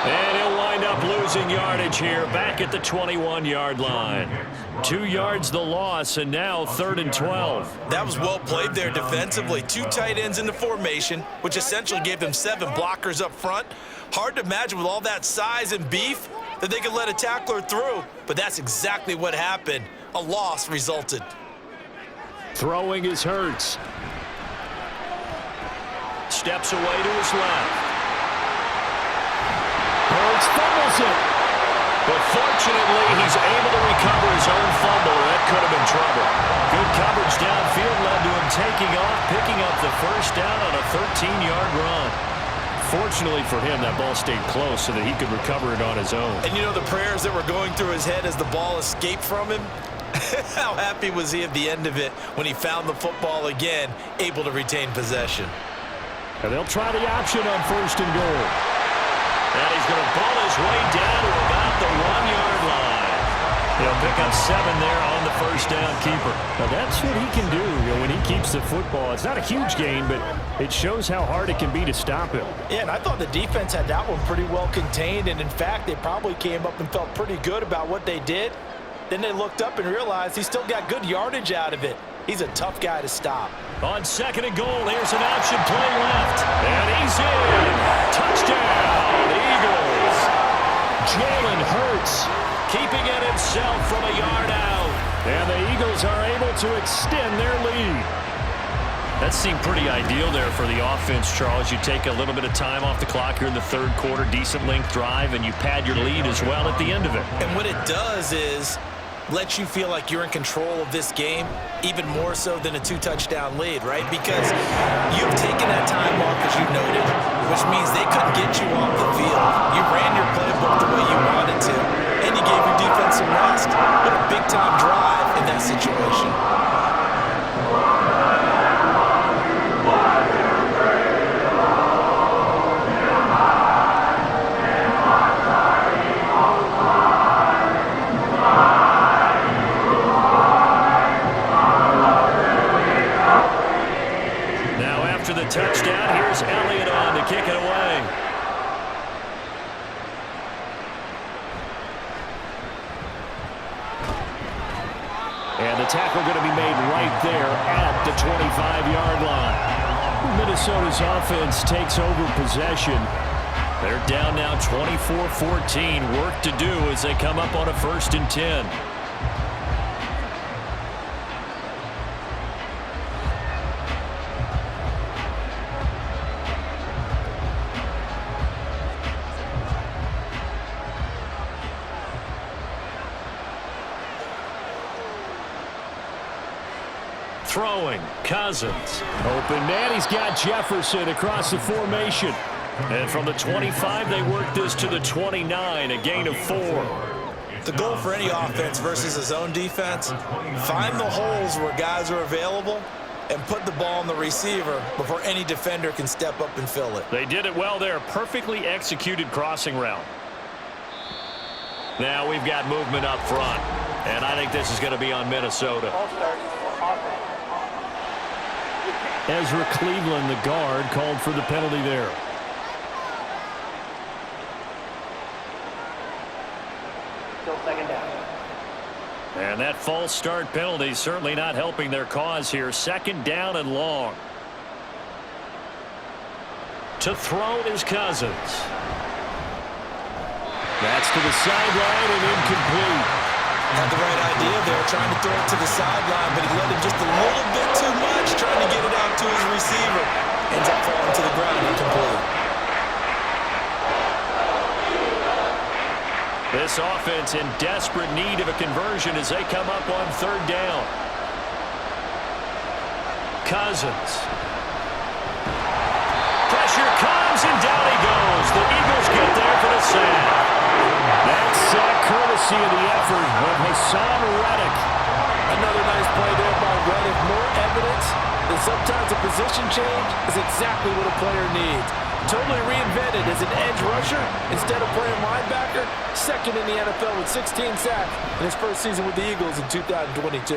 And he'll wind up losing yardage here back at the 21-yard line. 2 yards the loss, and now 3rd and 12. That was well played there defensively. 2 tight ends in the formation, which essentially gave them 7 blockers up front. Hard to imagine with all that size and beef that they could let a tackler through, but that's exactly what happened. A loss resulted. Throwing is Hurts. Steps away to his left. Hurts fumbles it. But fortunately, he's able to recover his own fumble. That could have been trouble. Good coverage downfield led to him taking off, picking up the first down on a 13-yard run. Fortunately for him, that ball stayed close so that he could recover it on his own. And you know the prayers that were going through his head as the ball escaped from him? How happy was he at the end of it when he found the football again, able to retain possession? And they'll try the option on 1st and goal. And he's going to pull his way down to about the 1-yard line. He'll pick up 7 there on the first down keeper. Now that's what he can do, when he keeps the football. It's not a huge gain, but it shows how hard it can be to stop him. Yeah, and I thought the defense had that one pretty well contained, and in fact, they probably came up and felt pretty good about what they did. Then they looked up and realized he still got good yardage out of it. He's a tough guy to stop. On 2nd and goal, here's an option play left. And he's in. Touchdown, Eagles. Jalen Hurts keeping it himself from a yard out. And the Eagles are able to extend their lead. That seemed pretty ideal there for the offense, Charles. You take a little bit of time off the clock here in the 3rd quarter, decent length drive, and you pad your lead as well at the end of it. And what it does is let you feel like you're in control of this game, even more so than a 2-touchdown lead, right? Because you've taken that time off, as you noted, which means they couldn't get you off the field. You ran your playbook the way you wanted to, and you gave your defense some rest. What a big-time drive in that situation. Touchdown. Here's Elliott on to kick it away. tackle going to be made right there at the 25-yard line. Minnesota's offense takes over possession. They're down now 24-14. Work to do as they come up on a 1st and 10. Throwing, Cousins. Open man, he's got Jefferson across the formation. And from the 25, they work this to the 29, a gain of 4. The goal for any offense versus a zone defense, find the holes where guys are available and put the ball on the receiver before any defender can step up and fill it. They did it well there. Perfectly executed crossing route. Now we've got movement up front. And I think this is going to be on Minnesota. Ezra Cleveland, the guard, called for the penalty there. Still 2nd down. And that false start penalty certainly not helping their cause here. 2nd down and long. To throw is Cousins. That's to the sideline and incomplete. Had the right idea there, trying to throw it to the sideline, but he let him just a little bit too much, trying to get it out to his receiver. Ends up falling to the ground incomplete. This offense in desperate need of a conversion as they come up on 3rd down. Cousins. Pressure comes, and down he goes. The Eagles get there for the sack. That's courtesy of the effort of Hassan Reddick. Another nice play there by Reddick. More evidence that sometimes a position change is exactly what a player needs. Totally reinvented as an edge rusher instead of playing linebacker. 2nd in the NFL with 16 sacks in his first season with the Eagles in 2022.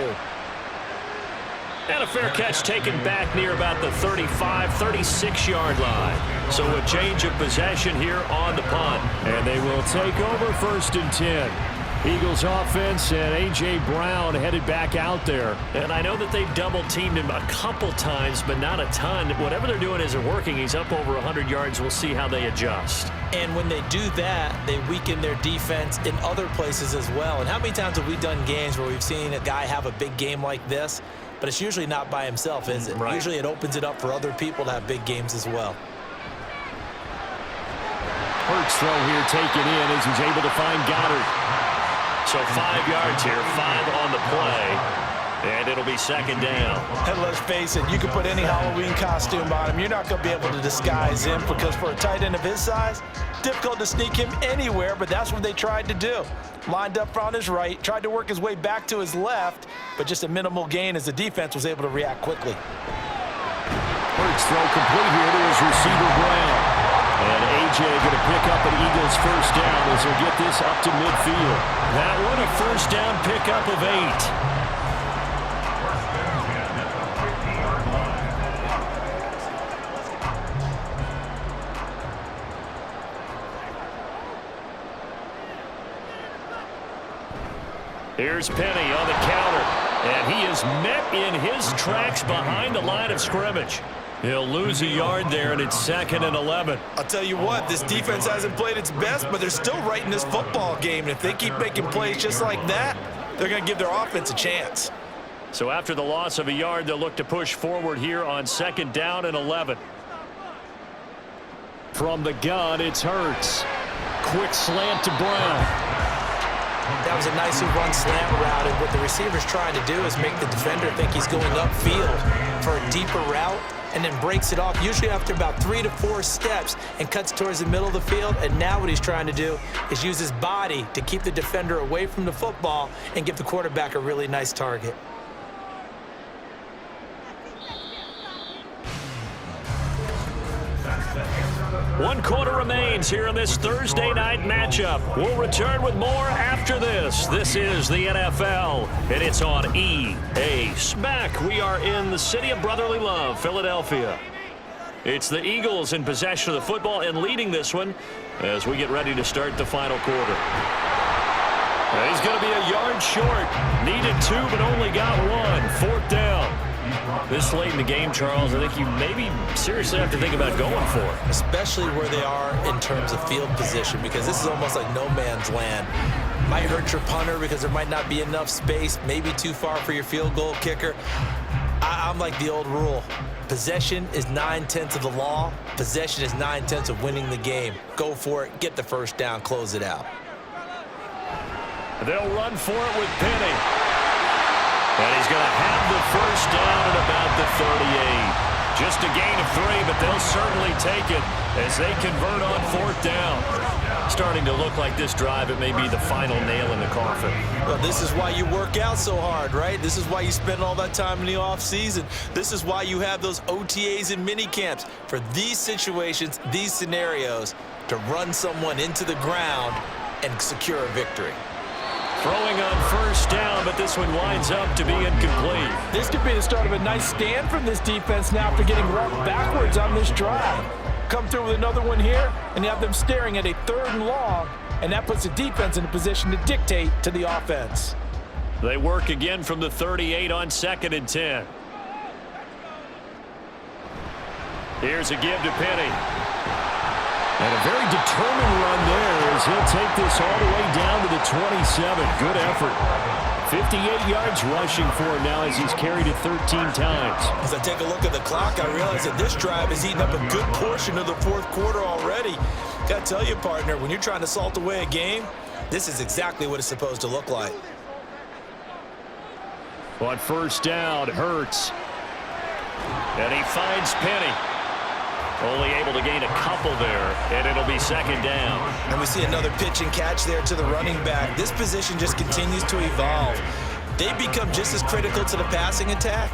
And a fair catch taken back near about the 35, 36-yard line. So a change of possession here on the punt. And they will take over 1st and 10. Eagles offense and A.J. Brown headed back out there. And I know that they've double-teamed him a couple times, but not a ton. Whatever they're doing isn't working. He's up over 100 yards. We'll see how they adjust. And when they do that, they weaken their defense in other places as well. And how many times have we done games where we've seen a guy have a big game like this, but it's usually not by himself, is it? Right. Usually it opens it up for other people to have big games as well. Hurts throw here taken in as he's able to find Goddard. So 5 yards here, 5 on the play, and it'll be 2nd down. And let's face it, you can put any Halloween costume on him. You're not going to be able to disguise him because for a tight end of his size, difficult to sneak him anywhere, but that's what they tried to do. Lined up on his right, tried to work his way back to his left, but just a minimal gain as the defense was able to react quickly. Hurts throw complete here to his receiver Brown. And A.J. going to pick up an Eagles 1st down as he'll get this up to midfield. That one a 1st down pickup of 8. Here's Penny on the counter, and he is met in his tracks behind the line of scrimmage. He'll lose a yard there, and it's 2nd and 11. I'll tell you what, this defense hasn't played its best, but they're still right in this football game. And if they keep making plays just like that, they're going to give their offense a chance. So after the loss of a yard, they'll look to push forward here on 2nd down and 11. From the gun, it's Hurts. Quick slant to Brown. That was a nicely run slant route, and what the receiver's trying to do is make the defender think he's going upfield for a deeper route, and then breaks it off, usually after about 3 to 4 steps, and cuts towards the middle of the field. And now what he's trying to do is use his body to keep the defender away from the football and give the quarterback a really nice target. One quarter remains here in this Thursday night matchup. We'll return with more after this. This is the NFL, and it's on EA Smack. We are in the city of brotherly love, Philadelphia. It's the Eagles in possession of the football and leading this one as we get ready to start the final quarter. He's going to be a yard short. Needed 2, but only got 1. 4th down. This late in the game, Charles, I think you maybe seriously have to think about going for it. Especially where they are in terms of field position, because this is almost like no man's land. Might hurt your punter because there might not be enough space, maybe too far for your field goal kicker. I'm like the old rule. Possession is 9/10 of the law. Possession is 9/10 of winning the game. Go for it, get the first down, close it out. They'll run for it with Penny. And he's going to have the first down at about the 38. Just a gain of 3, but they'll certainly take it as they convert on 4th down. Starting to look like this drive, it may be the final nail in the coffin. Well, this is why you work out so hard, right? This is why you spend all that time in the offseason. This is why you have those OTAs and mini camps for these situations, these scenarios, to run someone into the ground and secure a victory. Throwing on 1st down, but this one winds up to be incomplete. This could be the start of a nice stand from this defense now after getting run backwards on this drive. Come through with another one here, and you have them staring at a 3rd and long, and that puts the defense in a position to dictate to the offense. They work again from the 38 on 2nd and 10. Here's a give to Penny. And a very determined run there as he'll take this all the way down to the 27. Good effort. 58 yards rushing for him now as he's carried it 13 times. As I take a look at the clock, I realize that this drive has eaten up a good portion of the 4th quarter already. Got to tell you, partner, when you're trying to salt away a game, this is exactly what it's supposed to look like. On 1st down, Hurts. And he finds Penny. Only able to gain a couple there, and it'll be 2nd down. And we see another pitch and catch there to the running back. This position just continues to evolve. They become just as critical to the passing attack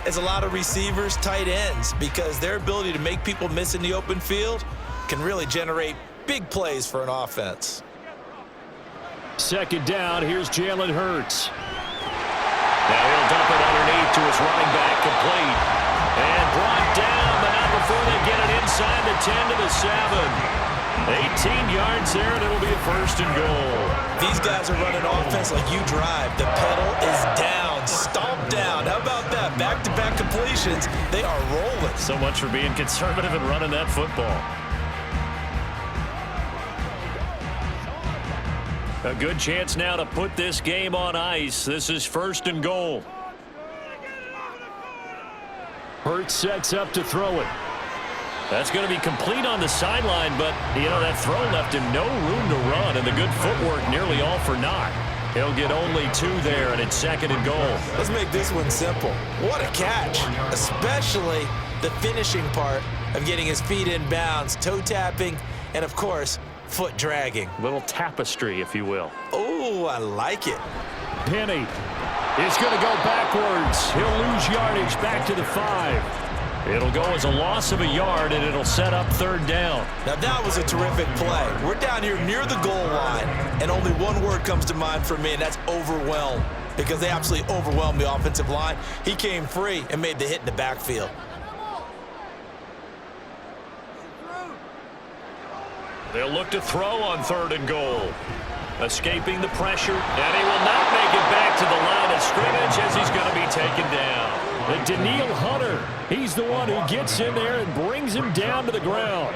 as a lot of receivers, tight ends, because their ability to make people miss in the open field can really generate big plays for an offense. 2nd down, here's Jalen Hurts. Now he'll dump it underneath to his running back, complete. And brought down, but not before they get it inside the 10 to the 7. 18 yards there, and it'll be a 1st and goal. These guys are running offense like you drive. The pedal is down, stomp down. How about that? Back-to-back completions. They are rolling. So much for being conservative and running that football. A good chance now to put this game on ice. This is 1st and goal. Hurts sets up to throw it. That's going to be complete on the sideline, but, you know, that throw left him no room to run, and the good footwork nearly all for naught. He'll get only 2 there, and it's 2nd and goal. Let's make this one simple. What a catch, especially the finishing part of getting his feet in bounds, toe tapping, and, of course, foot dragging. Little tapestry, if you will. Oh, I like it. Penny is going to go backwards. He'll lose yardage back to the 5. It'll go as a loss of a yard, and it'll set up 3rd down. Now, that was a terrific play. We're down here near the goal line, and only one word comes to mind for me, and that's overwhelmed, because they absolutely overwhelmed the offensive line. He came free and made the hit in the backfield. They'll look to throw on 3rd and goal. Escaping the pressure, and he will not make it back to the line of scrimmage as he's going to be taken down. And Daniil Hunter, he's the one who gets in there and brings him down to the ground.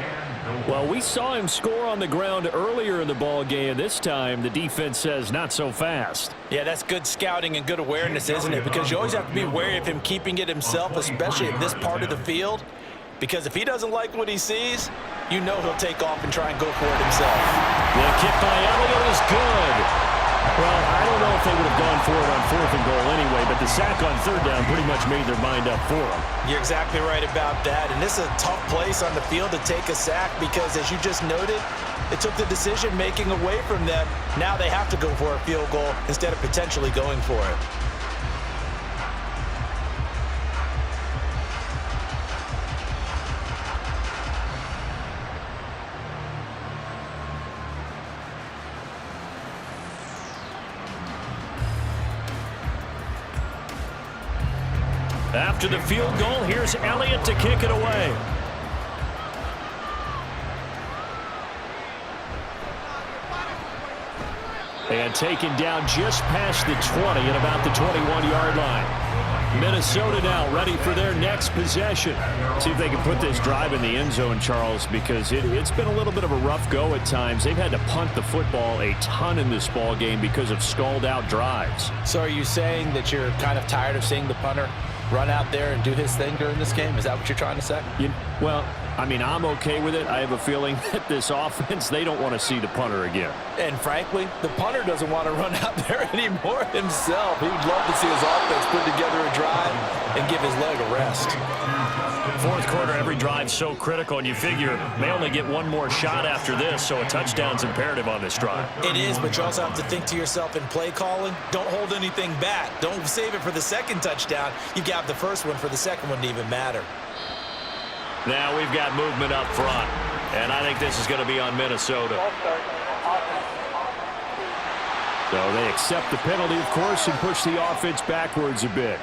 Well, we saw him score on the ground earlier in the ball game. This time, the defense says not so fast. Yeah, that's good scouting and good awareness, isn't it? Because you always have to be wary of him keeping it himself, especially in this part of the field. Because if he doesn't like what he sees, you know he'll take off and try and go for it himself. The kick by Elliott is good. Well, I don't know if they would have gone for it on 4th and goal anyway, but the sack on 3rd down pretty much made their mind up for them. You're exactly right about that. And this is a tough place on the field to take a sack because, as you just noted, it took the decision-making away from them. Now they have to go for a field goal instead of potentially going for it. After the field goal, here's Elliott to kick it away. And taken down just past the 20 at about the 21-yard line. Minnesota now ready for their next possession. See if they can put this drive in the end zone, Charles, because it's been a little bit of a rough go at times. They've had to punt the football a ton in this ball game because of stalled-out drives. So are you saying that you're kind of tired of seeing the punter run out there and do his thing during this game? Is that what you're trying to say? Well, I mean, I'm okay with it. I have a feeling that this offense, they don't want to see the punter again. And frankly, the punter doesn't want to run out there anymore himself. He would love to see his offense put together a drive and give his leg a rest. Fourth quarter, every drive's so critical, and you figure they only get one more shot after this, so a touchdown's imperative on this drive. It is, but you also have to think to yourself in play calling, don't hold anything back. Don't save it for the second touchdown. You got the first one for the second one to even matter. Now we've got movement up front, and I think this is going to be on Minnesota. So they accept the penalty, of course, and push the offense backwards a bit.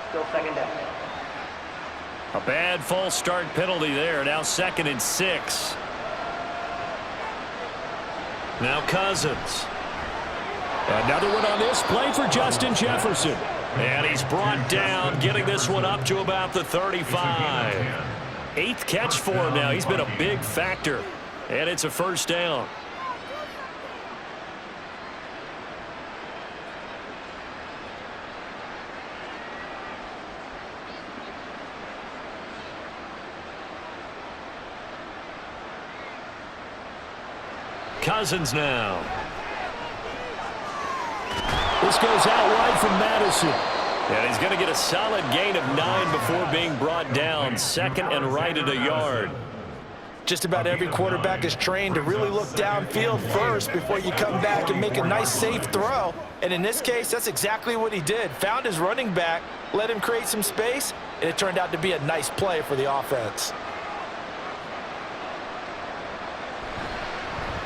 Still second down. A bad false start penalty there. Now 2nd and 6. Now Cousins. Another one on this play for Justin Jefferson. And he's brought down, getting this one up to about the 35. 8th catch for him now. He's been a big factor. And it's a first down. Cousins now. This goes out wide from Madison. And he's going to get a solid gain of 9 before being brought down. 2nd and right at a yard. Just about every quarterback is trained to really look downfield first before you come back and make a nice, safe throw. And in this case, that's exactly what he did. Found his running back, let him create some space, and it turned out to be a nice play for the offense.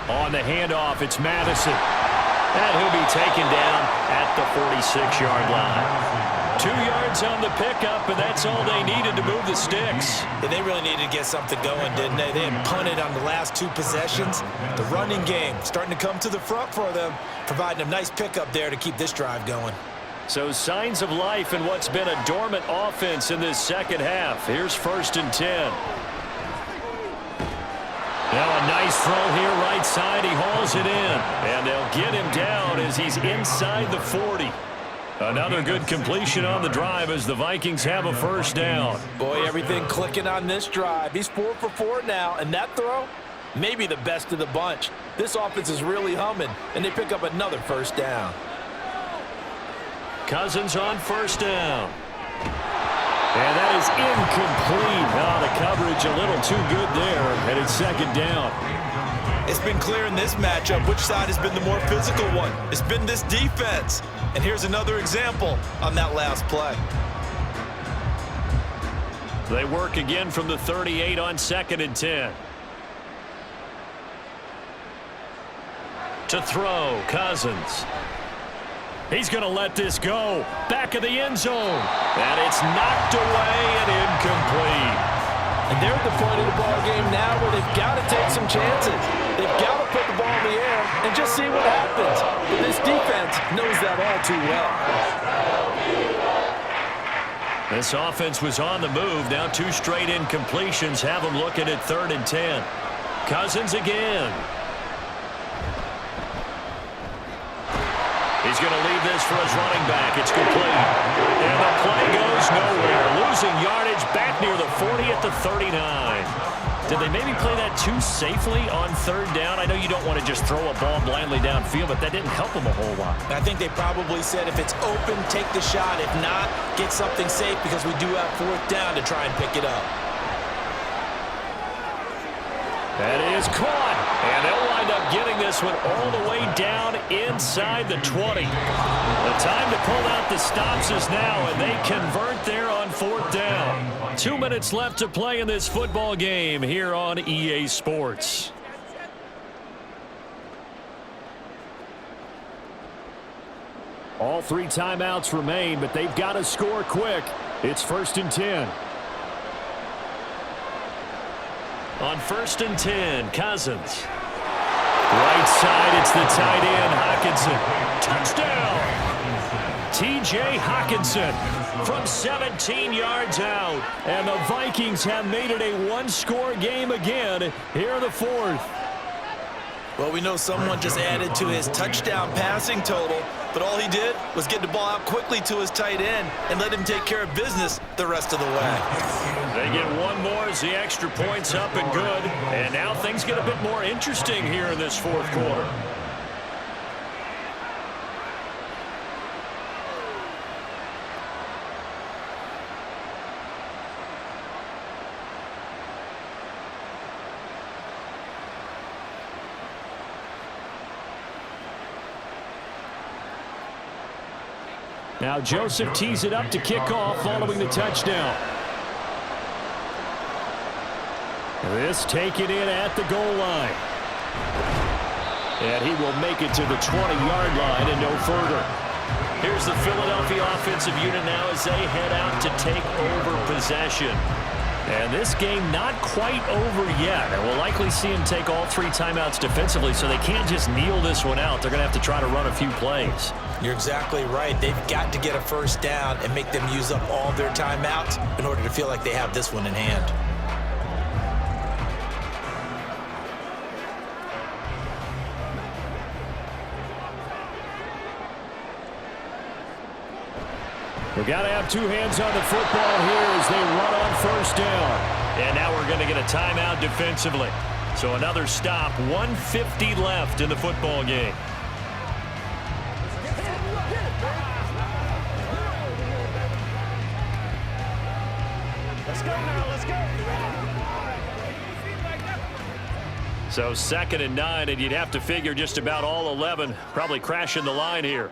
On the handoff, it's Madison. And he'll be taken down at the 46-yard line. 2 yards on the pickup, and that's all they needed to move the sticks. And they really needed to get something going, didn't they? They had punted on the last 2 possessions. The running game starting to come to the front for them, providing a nice pickup there to keep this drive going. So signs of life in what's been a dormant offense in this second half. Here's 1st and 10. Now a nice throw here right side. He hauls it in. And they'll get him down as he's inside the 40. Another good completion on the drive as the Vikings have a first down. Boy, everything clicking on this drive. He's 4 for 4 now, and that throw, maybe the best of the bunch. This offense is really humming, and they pick up another first down. Cousins on first down. And that is incomplete. Oh, the coverage a little too good there, and it's 2nd down. It's been clear in this matchup which side has been the more physical one. It's been this defense. And here's another example on that last play. They work again from the 38 on 2nd and 10. To throw, Cousins. He's going to let this go. Back of the end zone. And it's knocked away and incomplete. And they're at the point of the ball game now where they've got to take some chances. They've got to put the ball in the air and just see what happens. But this defense knows that all too well. This offense was on the move. Now 2 straight incompletions have them looking at 3rd and 10. Cousins again. He's going to leave this for his running back. It's complete. And the play goes nowhere. Losing yardage back near the 40 at the 39. Did they maybe play that too safely on 3rd down? I know you don't want to just throw a ball blindly downfield, but that didn't help them a whole lot. I think they probably said if it's open, take the shot. If not, get something safe because we do have 4th down to try and pick it up. That is caught. And they'll wind up getting this one all the way down inside the 20. The time to pull out the stops is now, and they convert there on 4th down. 2 minutes left to play in this football game here on EA Sports. All 3 timeouts remain, but they've got to score quick. It's 1st and 10. On 1st and 10, Cousins. Right side, it's the tight end, Hockenson. Touchdown! T.J. Hockenson from 17 yards out. And the Vikings have made it a one-score game again here in the fourth. Well, we know someone just added to his touchdown passing total, but all he did was get the ball out quickly to his tight end and let him take care of business the rest of the way. They get one more as the extra point's up and good. And now things get a bit more interesting here in this fourth quarter. Now Joseph tees it up to kick off following the touchdown. This taken in at the goal line. And he will make it to the 20-yard line and no further. Here's the Philadelphia offensive unit now as they head out to take over possession. And this game not quite over yet. And we'll likely see him take all 3 timeouts defensively, so they can't just kneel this one out. They're going to have to try to run a few plays. You're exactly right. They've got to get a first down and make them use up all their timeouts in order to feel like they have this one in hand. We've got to have 2 hands on the football here as they run on first down. And now we're going to get a timeout defensively. So another stop, 1:50 left in the football game. Let's go now, let's go. So 2nd and 9, and you'd have to figure just about all 11 probably crashing the line here.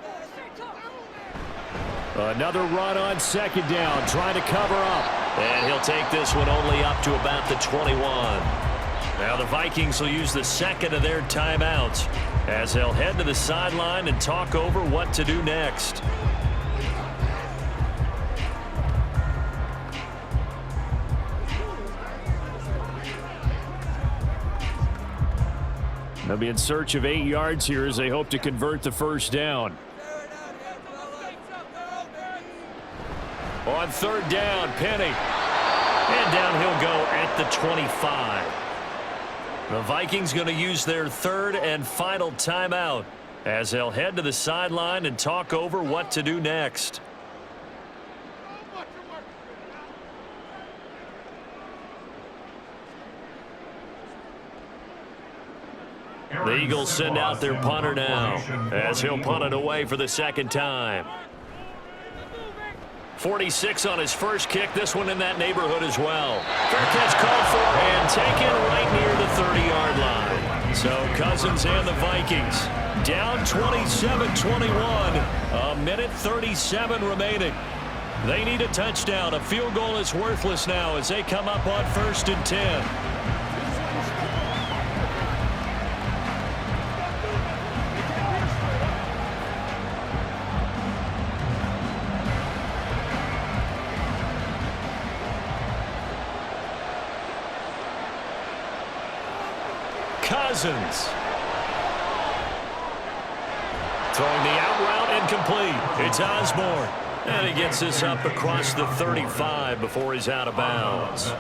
Another run on 2nd down, trying to cover up. And he'll take this one only up to about the 21. Now the Vikings will use the 2nd of their timeouts as they'll head to the sideline and talk over what to do next. They'll be in search of 8 yards here as they hope to convert the first down. On 3rd down, Penny. And down he'll go at the 25. The Vikings going to use their 3rd and final timeout as they'll head to the sideline and talk over what to do next. The Eagles send out their punter now as he'll punt it away for the 2nd time. 46 on his first kick. This one in that neighborhood as well. Fair catch called for and taken right near the 30-yard line. So Cousins and the Vikings down 27-21. A minute 37 remaining. They need a touchdown. A field goal is worthless now as they come up on 1st and 10. Cousins. Throwing the out route incomplete. It's Osborne. And he gets this up across the 35 before he's out of bounds.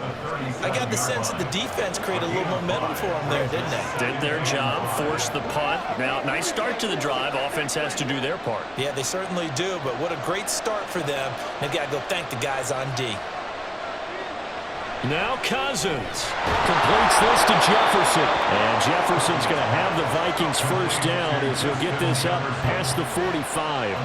I got the sense that the defense created a little momentum for him there, didn't they? Did their job, forced the punt. Now, nice start to the drive. Offense has to do their part. Yeah, they certainly do, but what a great start for them. They've got to go thank the guys on D. Now Cousins completes this to Jefferson. And Jefferson's going to have the Vikings first down as he'll get this up past the 45.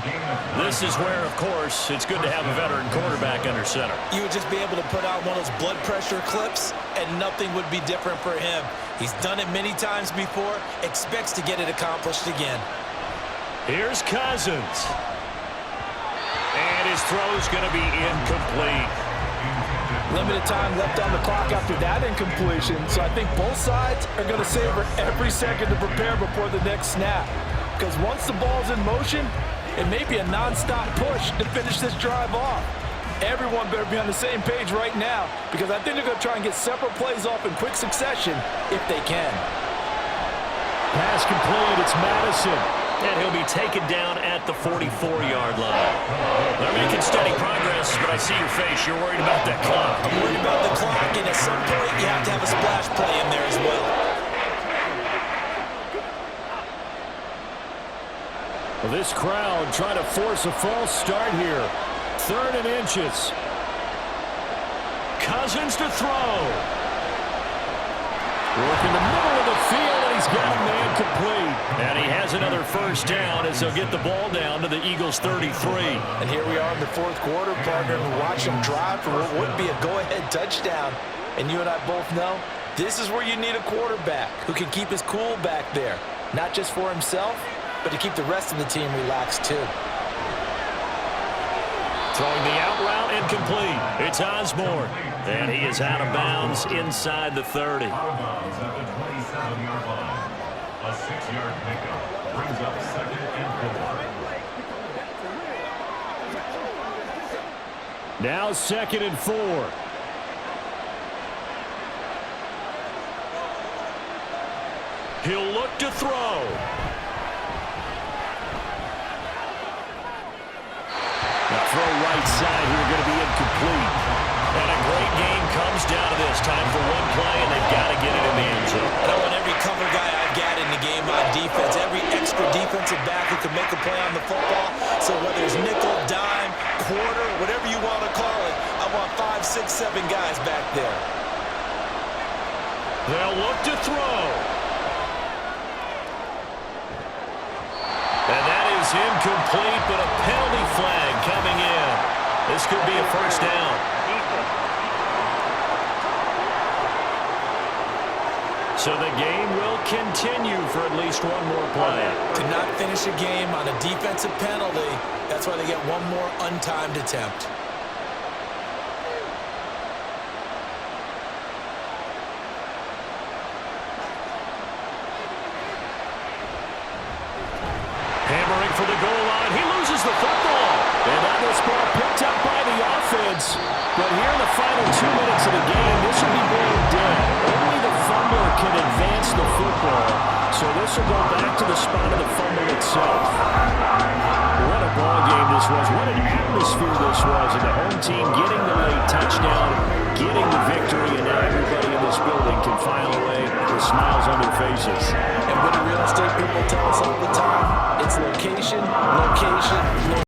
This is where, of course, it's good to have a veteran quarterback under center. You would just be able to put out one of those blood pressure clips, and nothing would be different for him. He's done it many times before, expects to get it accomplished again. Here's Cousins. And his throw's going to be incomplete. Limited time left on the clock after that incompletion, so I think both sides are going to savor every second to prepare before the next snap. Because once the ball's in motion, it may be a non-stop push to finish this drive off. Everyone better be on the same page right now, because I think they're going to try and get several plays off in quick succession if they can. Pass complete. It's Madison. And he'll be taken down at the 44-yard line. They're making steady progress, but I see your face. You're worried about that clock. I'm worried about the clock, and at some point, you have to have a splash play in there as well. Well, this crowd trying to force a false start here. 3rd and inches. Cousins to throw. Working the middle of the field, and he's got a man complete. And he has another first down as they'll get the ball down to the Eagles' 33. And here we are in the 4th quarter, partner, and watch them drive for what would be a go-ahead touchdown. And you and I both know this is where you need a quarterback who can keep his cool back there, not just for himself, but to keep the rest of the team relaxed too. Throwing the out route incomplete. It's Osborne. And he is out of bounds inside the 30. Out of bounds at the 27-yard line. A 6-yard pickup brings up 2nd and 4. Now 2nd and 4. He'll look to throw. The throw right side here going to be incomplete. And a great game comes down to this. Time for one play, and they've got to get it in the end zone. I want every cover guy I've got in the game on defense, every extra defensive back who can make a play on the football. So whether it's nickel, dime, quarter, whatever you want to call it, I want 5, 6, 7 guys back there. They'll look to throw. And that is incomplete, but a penalty flag coming in. This could be a first down. So the game will continue for at least one more play. To not finish a game on a defensive penalty, that's why they get one more untimed attempt. Hammering for the goal line. He loses the football. And that was ball picked up by the offense. But here in the final 2 minutes of the game, this will be going dead. Only the fumbler can advance the football. So this will go back to the spot of the fumble itself. What a ball game this was. What an atmosphere this was. And the home team getting the late touchdown, getting the victory, and now everybody in this building can file away with smiles on their faces. And what do real estate people tell us all the time? It's location, location, location.